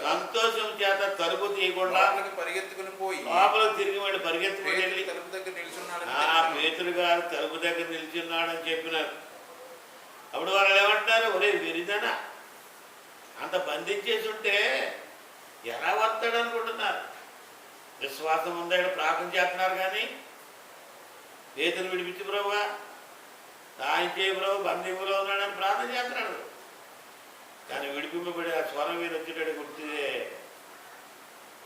సంతోషం చేత తలుపు తీయకుండా పరిగెత్తుకుని పోయి లోపలికి తిరిగి వెళ్ళి పరిగెత్తుకుని వెళ్ళి తలుపు దగ్గర నిల్చున్నాడు. పేతురు గారు తలుపు దగ్గర నిల్చున్నాడని చెప్పినారు. అప్పుడు వాళ్ళు ఏమంటారు, ఒరే విరిదనా, అంత బంధించేసి ఉంటే ఎలా వస్తాడు అనుకుంటున్నారు. విశ్వాసం ఉందని ప్రార్థన చేస్తున్నారు, కానీ పేతురు విడిపించి ప్రభువా సాయం చేయ ప్రభు, బంధింపులో ఉన్నాడని ప్రార్థన చేస్తున్నాడు. కానీ విడిపింపబడి ఆ స్వరం మీద వచ్చేటట్టు గుర్తిదే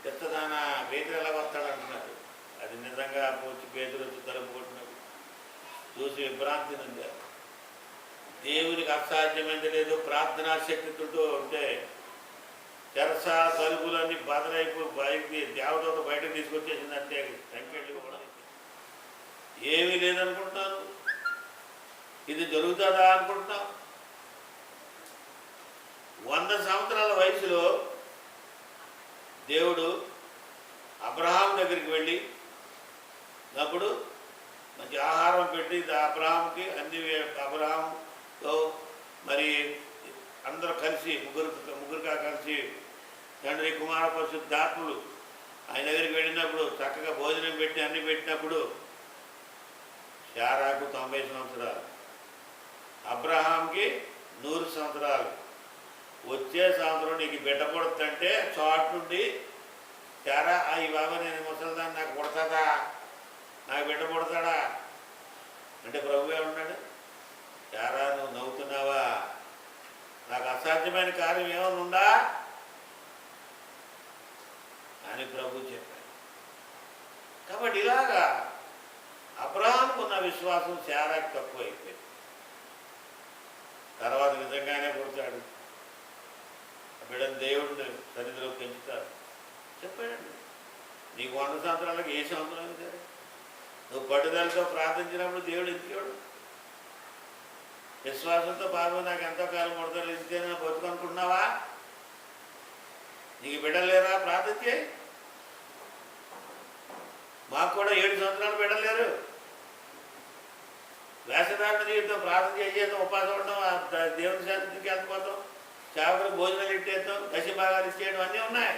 చెత్తదానా పేతురు ఎలా వస్తాడు అంటున్నారు. అది నిజంగా వచ్చి పేతురు వచ్చి తలుపు కొట్టినప్పుడు చూసి విభ్రాంతి నుండి దేవునికి అసాధ్యమైంది లేదు. ప్రార్థనా శక్తితో ఉంటే చెరసా తలుపులన్నీ బదలైపోయి బయటికి దేవదూత బయటకు తీసుకొచ్చేసిందంటే సంఖ్యలు కూడా ఏమీ లేదనుకుంటున్నాను. ఇది జరుగుతుందా అనుకుంటున్నాం. 100 సంవత్సరాల వయసులో దేవుడు అబ్రహాం దగ్గరికి వెళ్ళి అప్పుడు మంచి ఆహారం పెట్టి అబ్రహాంకి అబ్రహాంతో మరి అందరూ కలిసి ముగ్గురుగా కలిసి తండ్రి కుమార పరిశుద్ధాత్ములు ఆయన దగ్గరికి వెళ్ళినప్పుడు చక్కగా భోజనం పెట్టి అన్ని పెట్టినప్పుడు శారాకు 90 సంవత్సరాలు, అబ్రహాంకి 100 సంవత్సరాలు. వచ్చే సంవత్సరం నీకు బిడ్డ పుడుతుంటే చోటు నుండి శారా ఈ బాబా నేను ముసలిదాన్ని నాకు పుడతాదా, నాకు బిడ్డ పుడతాడా అంటే ప్రభు ఏమన్నాడు, శారా నువ్వు నవ్వుతున్నావా, నాకు అసాధ్యమైన కార్యం ఏమైనా ఉందా అని ప్రభు చెప్పాడు. కాబట్టి ఇలాగా అబ్రహాంకు ఉన్న విశ్వాసం శారాకు తక్కువ అయిపోయింది. తర్వాత నిజంగానే పుడతాడు, బిడ్డను దేవుడిని సన్నిధిలో పెంచుతాడు చెప్పాడండి. నీకు 100 సంవత్సరాలకు ఏ సంవత్సరం సరే నువ్వు పట్టుదలతో ప్రార్థించినప్పుడు దేవుడు ఎందుకేవాడు? విశ్వాసంతో బాబు నాకు ఎంతో కాలం పుడతాడు ఇంతేనా బతుకనుకుంటున్నావా? నీకు బిడ్డలేరా? ప్రార్థన చేయి. మాకు కూడా 7 సంవత్సరాలు బిడ్డలేరు. వేసదారణ జీవితం ప్రార్థన చేసేద్దాం, ఉపాసం ఉండడం, దేవుని శాంతికి వెళ్ళిపోతాం, సేవకులకు భోజనాలు ఇట్టేద్దాం, దశ భాగాలు ఇచ్చేయడం అన్నీ ఉన్నాయి.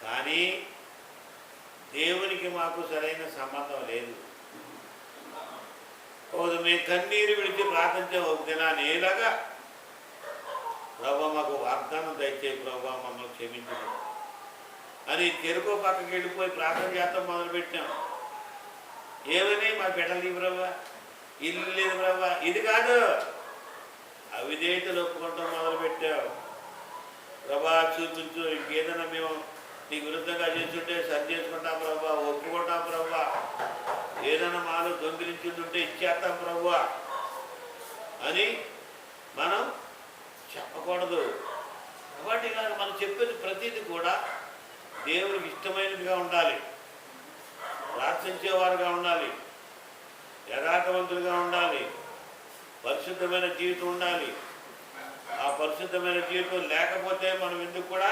కానీ దేవునికి మాకు సరైన సంబంధం లేదు. మేము కన్నీరు విడిచి ప్రార్థించే ఒక దినాన్ని ఏలాగా ప్రభు మాకు వాగ్దానం దయచేయి, ప్రభు మమ్మల్ని క్షమించడం అని చెరుకో పక్కకి వెళ్ళిపోయి ప్రార్థన చేస్తాం మొదలుపెట్టాం. ఏమని మా బిడ్డలు ఈ ప్రభు ఇల్లు లేదు ప్రభు, ఇది కాదు అవిధేయతలు ఒప్పుకుంటాం మొదలుపెట్టావు. ప్రభా చూపించు, ఇంకేదైనా మేము నీకు విరుద్ధంగా చేస్తుంటే సరి చేసుకుంటాం ప్రభా, ఒప్పుకుంటాం ప్రభా, ఏదైనా మాలో దొంగిలించుంటుంటే ఇచ్చేస్తాం ప్రభా అని మనం చెప్పకూడదు. కాబట్టి ఇలా మనం చెప్పేది ప్రతిదీ కూడా దేవునికి ఇష్టమైనదిగా ఉండాలి, ప్రార్థించేవారుగా ఉండాలి, యథార్థవంతులుగా ఉండాలి, పరిశుద్ధమైన జీవితం ఉండాలి. ఆ పరిశుద్ధమైన జీవితం లేకపోతే మనం ఎందుకు కూడా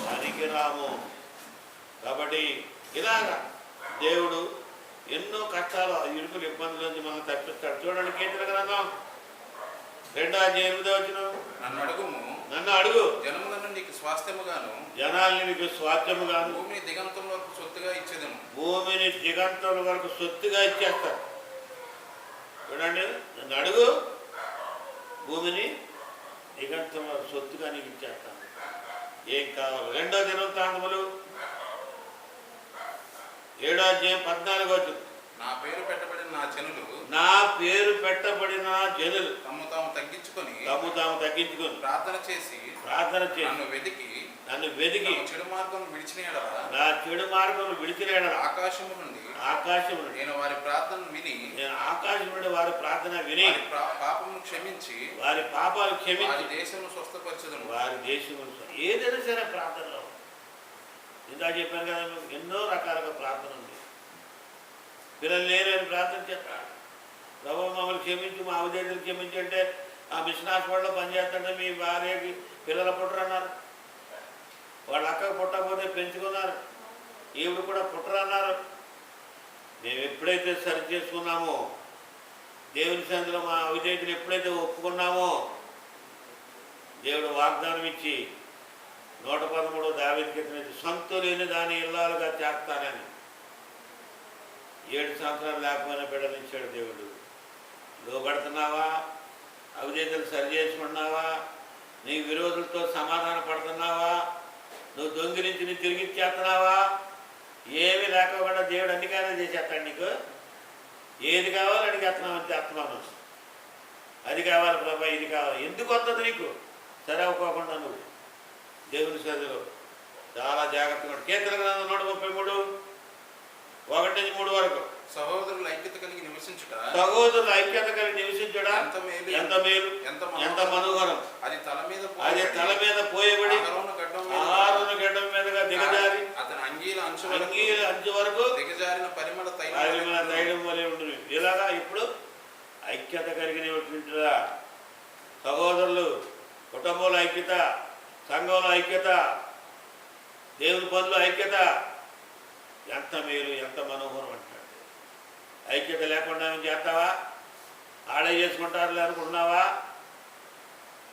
పనికిరాము. కాబట్టి ఇలాగా దేవుడు ఎన్నో కష్టాలు ఇరుకులు ఇబ్బందుల నుంచి మనం తప్పిస్తాడు. చూడండి కీర్తన గ్రంథం 2:8 నన్ను అడుగు జనములను నీకు స్వాస్థ్యముగాను, జనాల్ని నీకు స్వాస్థ్యముగాను, భూమిని దిగంతం వరకు సొత్తుగా ఇచ్చేదను. భూమిని దిగంతుల వరకు సొత్తుగా ఇచ్చేస్తాడు. చూడండి, నన్ను అడుగు, భూమిని దిగంతం వరకు సొత్తుగా నీకు ఇచ్చేస్తాను. ఏం కావాలి? 2వ దినవృత్తాంతములు 7:14 నా పేరు పెట్టబడిన నా జనులు, నా పేరు పెట్టబడిన జనులు తమ్ము తాము తగ్గించుకొని ప్రార్థన చేసి నన్ను వెతికి చెడు మార్గం విడిచిన యెడల, నా చెడు మార్గం విడిచిన యెడల ఆకాశము నుండి నేను వారి ప్రార్థన విని, ఆకాశం నుండి వారి ప్రార్థన విని పాపమును క్షమించి వారి పాపాలు క్షమించి వారి దేశమును స్వస్థపరచుదును. వారి దేశం ఏదైనా సరే ప్రార్థనలో ఇందా చెప్పాను కదా, ఎన్నో రకాలుగా ప్రార్థన ఉంది. పిల్లలు లేరని ప్రార్థన చేస్తాడు, ప్రభు మమ్మల్ని క్షమించి మా అవధేతలు క్షమించి అంటే ఆ మిషన్ హాస్పిటల్లో పనిచేస్తుంటే మీ భార్యకి పిల్లల పుట్టరన్నారు, వాళ్ళ అక్కకు పుట్టకపోతే పెంచుకున్నారు, ఈవిడ కూడా పుట్టరన్నారు. మేము ఎప్పుడైతే సరి చేసుకున్నామో, దేవుని సందులో మా అవిధేతలు ఎప్పుడైతే ఒప్పుకున్నామో, దేవుడు వాగ్దానం ఇచ్చి 113 దావీదు కీర్తన సొంత లేని దాని ఇల్లాలుగా చేస్తానని 7 సంవత్సరాలు లేకపోయినా బిడ్డనిచ్చాడు దేవుడు. లోబడుతున్నావా? అవిధేతలు సరి చేసుకున్నావా? నీ విరోధులతో సమాధాన పడుతున్నావా? నువ్వు దొంగిలించి నీ తిరిగి ఇచ్చేస్తున్నావా? ఏమీ లేకపోకుండా దేవుడు అన్ని కార్యాలు చేసేస్తాడు. నీకు ఏది కావాలో అడిగేస్తున్నావు అంతే, అత్తమానం అది కావాలి ప్రభా, ఇది కావాలి. ఎందుకు వస్తుంది నీకు? సరే అవ్వకోకుండా నువ్వు దేవుని సన్నిధిలో చాలా జాగ్రత్తగా. కీర్తన గ్రంథం 133 1-3 వరకు సహోదరుల ఐక్యత కలిగి నివసించుట ఎంత మేలు ఎంత మనోహరం. అది తల మీద పోయబడి ఆహారణ గడ్డం మీదుగా దిగజారి అతని అంగీల అంచు వరకు దిగజారిన పరిమళ తైలం వలె ఉంటుంది. ఇలాగా ఇప్పుడు ఐక్యత కలిగిన సహోదరులు కుటుంబంలో ఐక్యత, సంఘంలో ఐక్యత, దేవుని పనులు ఐక్యత. ఎంత మేలు, ఎంత మనోహరం అంటాడు. ఐక్యత లేకుండా ఏం చేస్తావా? ఆడే చేసుకుంటారులే అనుకుంటున్నావా?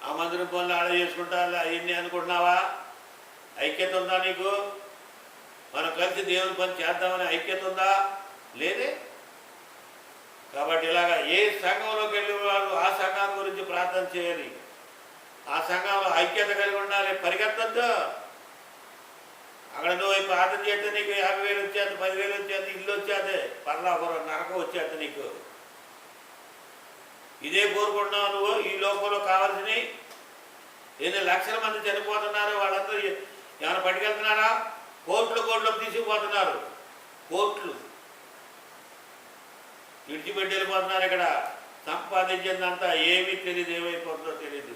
ఆ మందిరం పనులు ఆడే చేసుకుంటారులే అవన్నీ అనుకుంటున్నావా? ఐక్యత ఉందా నీకు? మనం కలిసి దేవుని పని చేద్దామని ఐక్యత ఉందా? లేదే. కాబట్టి ఇలాగా ఏ సంఘంలోకి వెళ్ళే వాళ్ళు ఆ సంఘం గురించి ప్రార్థన చేయాలి. ఆ సంఘంలో ఐక్యత కలిగి ఉండాలి. పరిగెత్తద్దు. అక్కడ నువ్వు ప్రార్థన చేస్తే నీకు 50,000 వచ్చేది, 10,000 వచ్చేది, ఇల్లు వచ్చేది, పర్లాపురం నరకం వచ్చేది నీకు. ఇదే కోరుకుంటున్నావు నువ్వు. ఈ లోకంలో కావాల్సినవి ఎన్ని లక్షల మంది చనిపోతున్నారు. వాళ్ళందరూ ఏమైనా పట్టుకెళ్తున్నారా? కోట్లకు తీసుకుపోతున్నారు. కోట్లు విడిచిపెట్టి వెళ్ళిపోతున్నారు. ఇక్కడ సంపాదించిందంతా ఏమీ తెలియదు, ఏమైపోతుందో తెలియదు.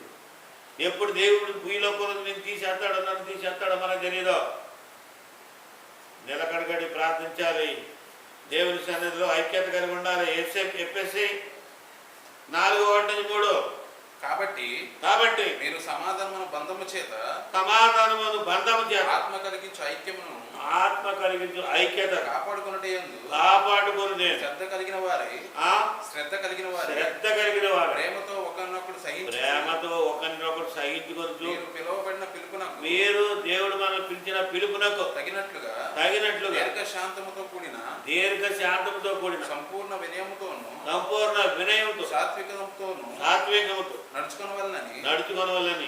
ఎప్పుడు దేవుడు భూమిలో కొరకు నేను తీసేస్తాడో, నన్ను తీసేస్తాడో మనకు తెలియదు. నిలకడగడి ప్రార్థించాలి. దేవుని సన్నిధిలో ఐక్యత కలిగి ఉండాలి. ఎఫెసీ 4:1-3. కాబట్టి మీరు సమాధానమును బంధము చేత ఆత్మ కలిగించు ఐక్యత కాపాడుకొనుటే శ్రద్ధ కలిగిన వారే ప్రేమతో ఒకరినొకరు సహించుకొనుచు మీరు దేవుడు మనం పిలిచిన పిలుపునకు తగినట్లుగా దీర్ఘశాంతముతో కూడిన సంపూర్ణ వినయముతో సాత్వికముతో నడుచుకొనవలెనని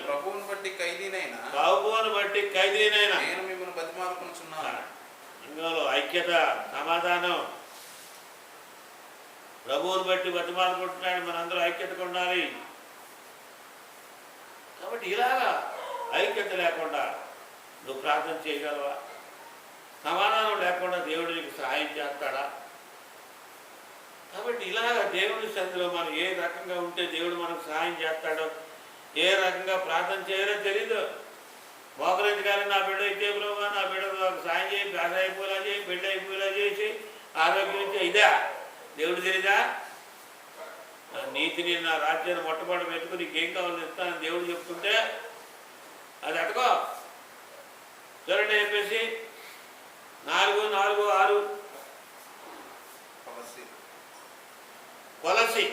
ప్రభువును బట్టి ఖైదీనైనా నేను మిమ్మల్ని బతిమాలుకొనుచున్నాను. ఇందులో ఐక్యత, సమాధానం. ప్రభువుని బట్టి బతిమాలుకుంటున్నాడు. మనందరూ ఐక్యతగా ఉండాలి. కాబట్టి ఇలాగా ఐక్యత లేకుండా నువ్వు ప్రార్థన చేయగలవా? సమాధానం లేకుండా దేవుడు నీకు సహాయం చేస్తాడా? కాబట్టి ఇలాగ దేవుడి సన్నిధిలో మనం ఏ రకంగా ఉంటే దేవుడు మనకు సహాయం చేస్తాడో, ఏ రకంగా ప్రార్థన చేయాలో తెలీదు. మోకరించి కానీ నా బిడ్డ ఇచ్చేపులోగా, నా బిడ్డ సాయం చేయి, పేద అయిపోయేలా చేయి, బిడ్డ అయిపోయేలా చేసి, ఆరోగ్యం ఇచ్చే ఇదా దేవుడు తెలీదా? నా నీతిని, నా రాజ్యాన్ని మొట్టమొదటి వెతుకుని నీకేం కావాలో ఇస్తానని దేవుడు చెప్తుంటే అది అటుకో. చూడండి, చెప్పేసి 4:4-6 కొలసి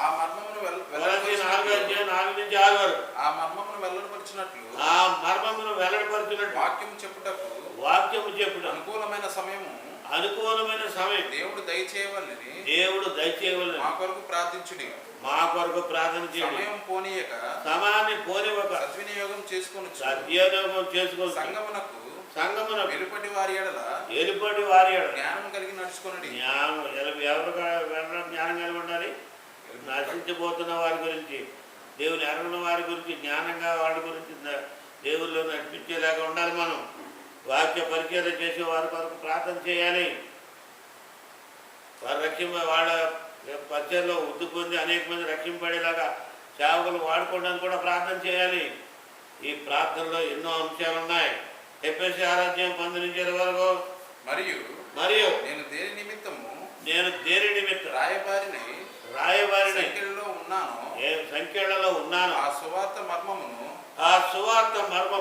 ఆ మర్మమును 4:4-6 వరకు ఆ మర్మమును వెల్లడిపరిచినట్లు వాక్యము చెప్పుటకు అనుకూలమైన సమయం దేవుడు దయచేయవలెనని మా కొరకు ప్రార్థించుడి. సమయం పోనీయక సద్వినియోగం చేసుకొను. సంగమున వెలుపటి వారి ఎడల జ్ఞానం కలిగి నడుచుకొనుడి. ఎవరు జ్ఞానం కలిగి ఉండాలి? నశించిపోతున్న వారి గురించి, దేవుని ఎరగిన వారి గురించి, జ్ఞానంగా వారి గురించి దేవుళ్ళు నడిపించేలాగా ఉండాలి. మనం వాక్య పరిచయం చేసే వారి కొరకు ప్రార్థన చేయాలి. వారు వాళ్ళ పరిచయంలో వృద్ధి పొంది అనేక మంది రక్షింపడేలాగా సేవకులు వాడుకోవడానికి కూడా ప్రార్థన చేయాలి. ఈ ప్రార్థనలో ఎన్నో అంశాలు ఉన్నాయి. ఎఫెసీ 6:19-20 వరకు. మరియు నేను దేని నిమిత్తము రాయబారిని సంఖ్యలలో ఉన్నాను. ఆ సువార్త మర్మము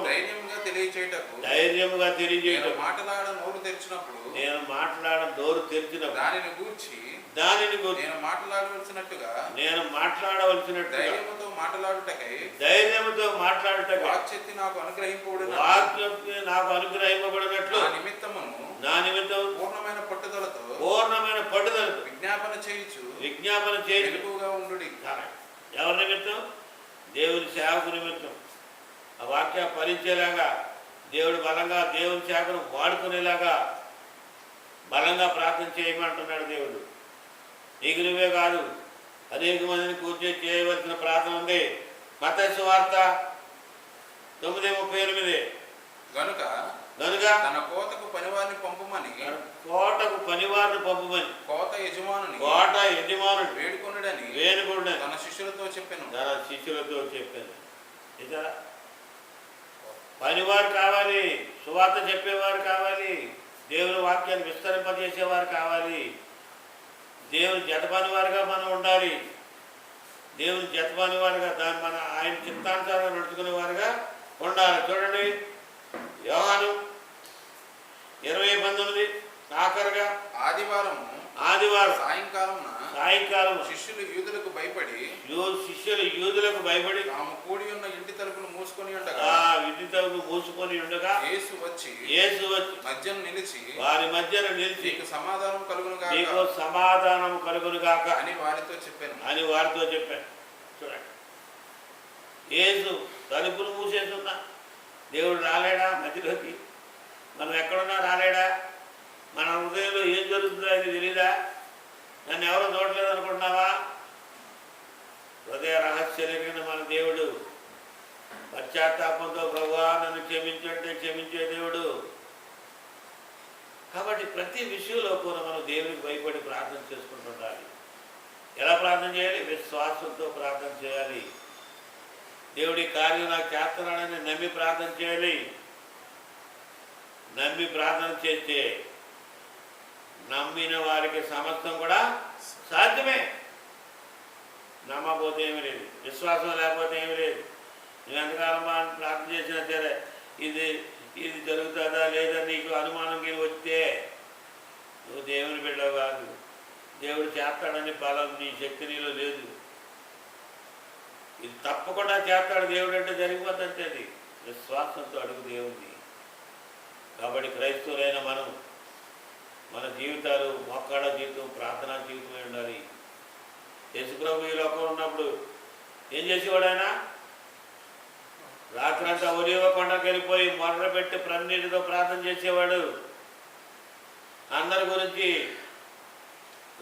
ధైర్యముగా తెలియచేయటకు మాటలాడ నోరు తెరిచినప్పుడు దానిని గూర్చి నేను మాట్లాడవలసినట్టుగా ధైర్యముతో మాట్లాడుటకై వాక్శక్తి నాకు అనుగ్రహింపబడినట్లు నా నిమిత్తము పూర్ణమైన పట్టుదలతో విజ్ఞాపన చేయుచు ఎక్కువగా ఉండుడి. ఎవరి నిమిత్తం? దేవుని సేవకు నిమిత్తం. ఆ వాక్య పరిచేలాగా దేవుడు బలంగా దేవుని సేవను వాడుకునేలాగా బలంగా ప్రార్థన చేయమంటున్నాడు దేవుడు. నీకు నువ్వే కాదు, అనేక మందిని కూర్చొని చేయవలసిన ప్రార్థన ఉంది. మత్తయి సువార్త 9:38. గనుక తన కోతకు పనివారిని పంపమని కోత యజమానుని వేడుకొనుడని తన శిష్యులతో చెప్పాను. పనివారు కావాలి, సువార్త చెప్పేవారు కావాలి, దేవుని వాక్యాన్ని విస్తరింపజేసేవారు కావాలి. దేవుని జత పనివారుగా మనం ఉండాలి. దేవుని జత పనివారుగా ఆయన వృత్తానుసారంగా నడుచుకునే వారుగా ఉండాలి. చూడండి యోహాను 20:19 ఆఖరుగా ఆదివారం సాయంకాలం శిష్యులు యూదులకు భయపడి తాము కూడి ఉన్న ఇంటి తలుపులు మూసుకొని ఉండగా యేసు వచ్చి మధ్యన నిలిచి వారి మధ్యన నిలిచి నీకు సమాధానం కలుగును గాక అని వారితో చెప్పాను. చూడండి యేసు తలుపులు మూసేస్తున్నా దేవుడు రాలేడా మధ్యలోకి? మనం ఎక్కడున్నా రాలేడా? మన హృదయంలో ఏం జరుగుతుందో అది తెలీదా? నన్ను ఎవరు చూడలేదు అనుకుంటున్నావా? హృదయ రహస్యమైన మన దేవుడు పశ్చాత్తాపంతో ప్రభువా నన్ను క్షమించంటే క్షమించే దేవుడు. కాబట్టి ప్రతి విషయంలో కూడా మనం దేవునికి భయపడి ప్రార్థన చేసుకుంటుండాలి. ఎలా ప్రార్థన చేయాలి? విశ్వాసంతో ప్రార్థన చేయాలి. దేవుడి కార్యం నాకు చేస్తున్నాడని నమ్మి ప్రార్థన చేయాలి. నమ్మి ప్రార్థన చేస్తే నమ్మిన వారికి సమస్తం కూడా సాధ్యమే. నమ్మకపోతే ఏమీ లేదు, విశ్వాసం లేకపోతే ఏమీ లేదు. నువ్వు ఎంతకాలం ప్రార్థన చేసినా సరే ఇది జరుగుతుందా లేదా నీకు అనుమానం గిరి వస్తే నువ్వు దేవుని బిడ్డవు కాదు. దేవుడు చేస్తాడని బలం నీ శక్తి నీలో లేదు. ఇది తప్పకుండా చేస్తాడు దేవుడు అంటే జరిగిపోతుంది. అది విశ్వాసంతో అడుగు దేవుడిని. కాబట్టి క్రైస్తవులైన మనం మన జీవితాలు మొక్కాడ జీవితం ప్రార్థనా జీవితమై ఉండాలి. యేసుప్రభు ఈ లోకం ఉన్నప్పుడు ఏం చేసేవాడు? ఆయన రాత్రంతా ఒలివ కొండకి వెళ్ళిపోయి మొర్ర పెట్టి ప్రన్నీటితో ప్రార్థన చేసేవాడు. అందరి గురించి,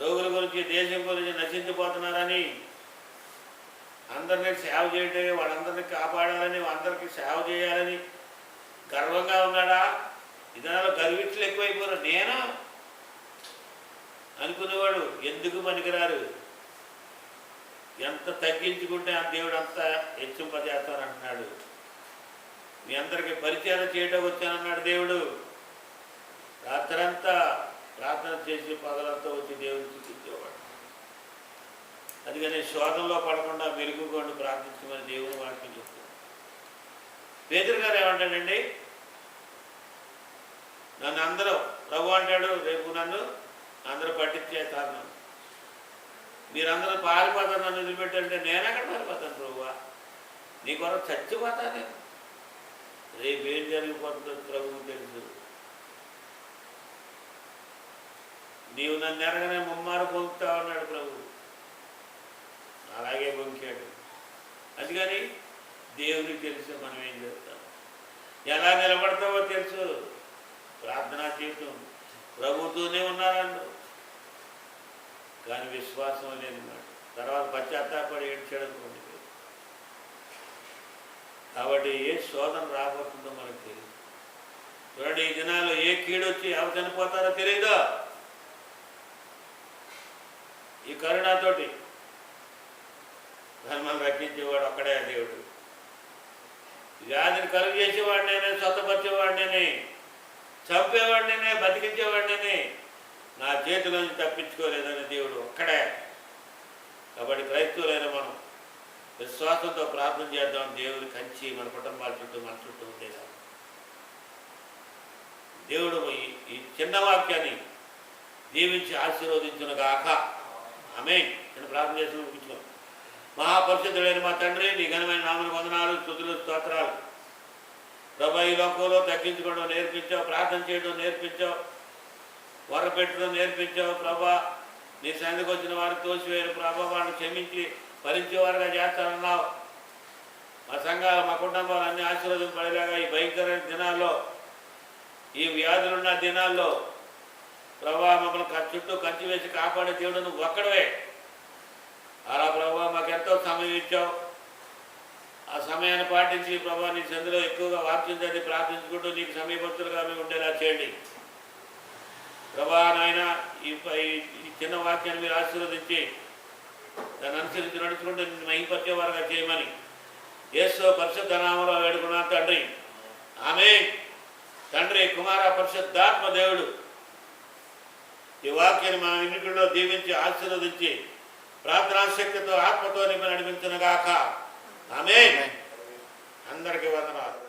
రోగుల గురించి, దేశం గురించి నశించిపోతున్నారని, అందరినీ సేవ చేయటమే, వాళ్ళందరినీ కాపాడాలని, అందరికీ సేవ చేయాలని గర్వంగా ఉన్నాడా? ఇదాలో గర్విట్లు ఎక్కువైపోయారు. నేను అనుకునేవాడు ఎందుకు పనికిరారు. ఎంత తగ్గించుకుంటే ఆ దేవుడు అంత హెచ్చింపజేస్తానంటున్నాడు. మీ అందరికీ పరిచయం చేయటం వచ్చానన్నాడు దేవుడు. రాత్రంతా ప్రార్థన చేసి పగలంతా వచ్చి దేవుడిని చూపించేవాడు. అందుకని శోధనలో పడకుండా మెరుగుకోండి ప్రార్థించమని దేవుని వాక్యం చెప్తాడు. పేతురు గారు ఏమంటాడండి? నన్ను అందరూ ప్రభు అంటాడు, రేపు నన్ను అందరూ పట్టించేస్తాను, మీరందరూ పారిపోతారు, నన్ను వదిలిపెట్టంటే నేనెక్కడ పారిపోతాను ప్రభువా? నీ కొరకు చచ్చిపోతా నేను. రేపు ఏం జరిగిపోతుందో ప్రభువు తెలుసు. నీవు నన్ను ఎరగనే ముమ్మారు పొందుతావు అన్నాడు ప్రభు. అలాగే పొంకాడు. అందుకని దేవుడికి తెలుసు మనం ఏం చేస్తాం, ఎలా నిలబడతావో తెలుసు. ప్రార్థనా జీవితం ప్రభుతోనే ఉన్నారండు, కానీ విశ్వాసం అనేది మాట. తర్వాత పశ్చాత్తాపడి ఏడ్చాడనుకోండి. కాబట్టి ఏ శోధన రాబోతుందో మనకు తెలియదు. చూడండి, ఈ దినాల్లో ఏ కీడొచ్చి ఎవరు చనిపోతారో తెలియదు. ఈ కరుణతోటి ధర్మాన్ని రక్షించేవాడు ఒక్కడే దేవుడు. వ్యాధిని కలుగు చేసేవాడినే, స్వతపరిచేవాడినే, చంపేవాడినే, బతికించేవాడినే, నా చేతిలోంచి తప్పించుకోలేదని దేవుడు ఒక్కడే. కాబట్టి క్రైస్తవులైన మనం విశ్వాసంతో ప్రార్థన చేద్దాం. దేవుడి కంచి మన కుటుంబాల చుట్టూ మన చుట్టూ ఉండేదా. దేవుడు ఈ చిన్న వాక్యాన్ని దీవించి ఆశీర్వదించును గాక. ఆమేన్. నేను ప్రార్థన చేసి ముగించుకో. మహాపరిశుద్ధుడైన మా తండ్రి, నీ ఘనమైన నామమునకు వందనాలు, స్తుతులు, స్తోత్రాలు. ప్రభా, ఈ లోకంలో తగ్గించుకోవడం నేర్పించావు, ప్రార్థన చేయడం నేర్పించావు, వరపెట్టడం నేర్పించావు. ప్రభా, నీ సంధికి వచ్చిన వారిని తోసివేయరు ప్రభా, వాళ్ళని క్షమించి భరించేవారుగా చేస్తానన్నావు. మా సంఘాలు, మా కుటుంబాలు అన్ని ఆశీర్వదింపడేలాగా ఈ భయంకరమైన దినాల్లో, ఈ వ్యాధులున్న దినాల్లో ప్రభా మమ్మల్ని చుట్టూ కంచి వేసి కాపాడే దేవుడు నువ్వు ఒక్కడవే. అలా ప్రభా మాకెంతో సమయం ఇచ్చావు. ఆ సమయాన్ని పాటించి ప్రభా నీ సంధిలో ఎక్కువగా వాక్యం చదివి ప్రార్థించుకుంటూ నీకు సమయభక్తులుగా మేము ఉండేలా చేయండి ప్రభా. నాయన ఈ చిన్న వాక్యాన్ని మీరు ఆశీర్వదించి దాన్ని అనుసరించి నడుచుకుంటూ నిన్ను మహిమపరిచేవారుగా చేయమని యేసు పరిశుద్ధ నామములో వేడుకున్నాను తండ్రి. ఆమేన్. తండ్రి, కుమార, పరిశుద్ధాత్మ దేవుడు ఈ వాక్యాన్ని మన ఇంటిలో దీవించి ఆశీర్వదించి ప్రార్థనా శక్తితో ఆత్మతో నిన్ను నడిపించును గాక. ఆమేన్. అందరికీ వందనాలు.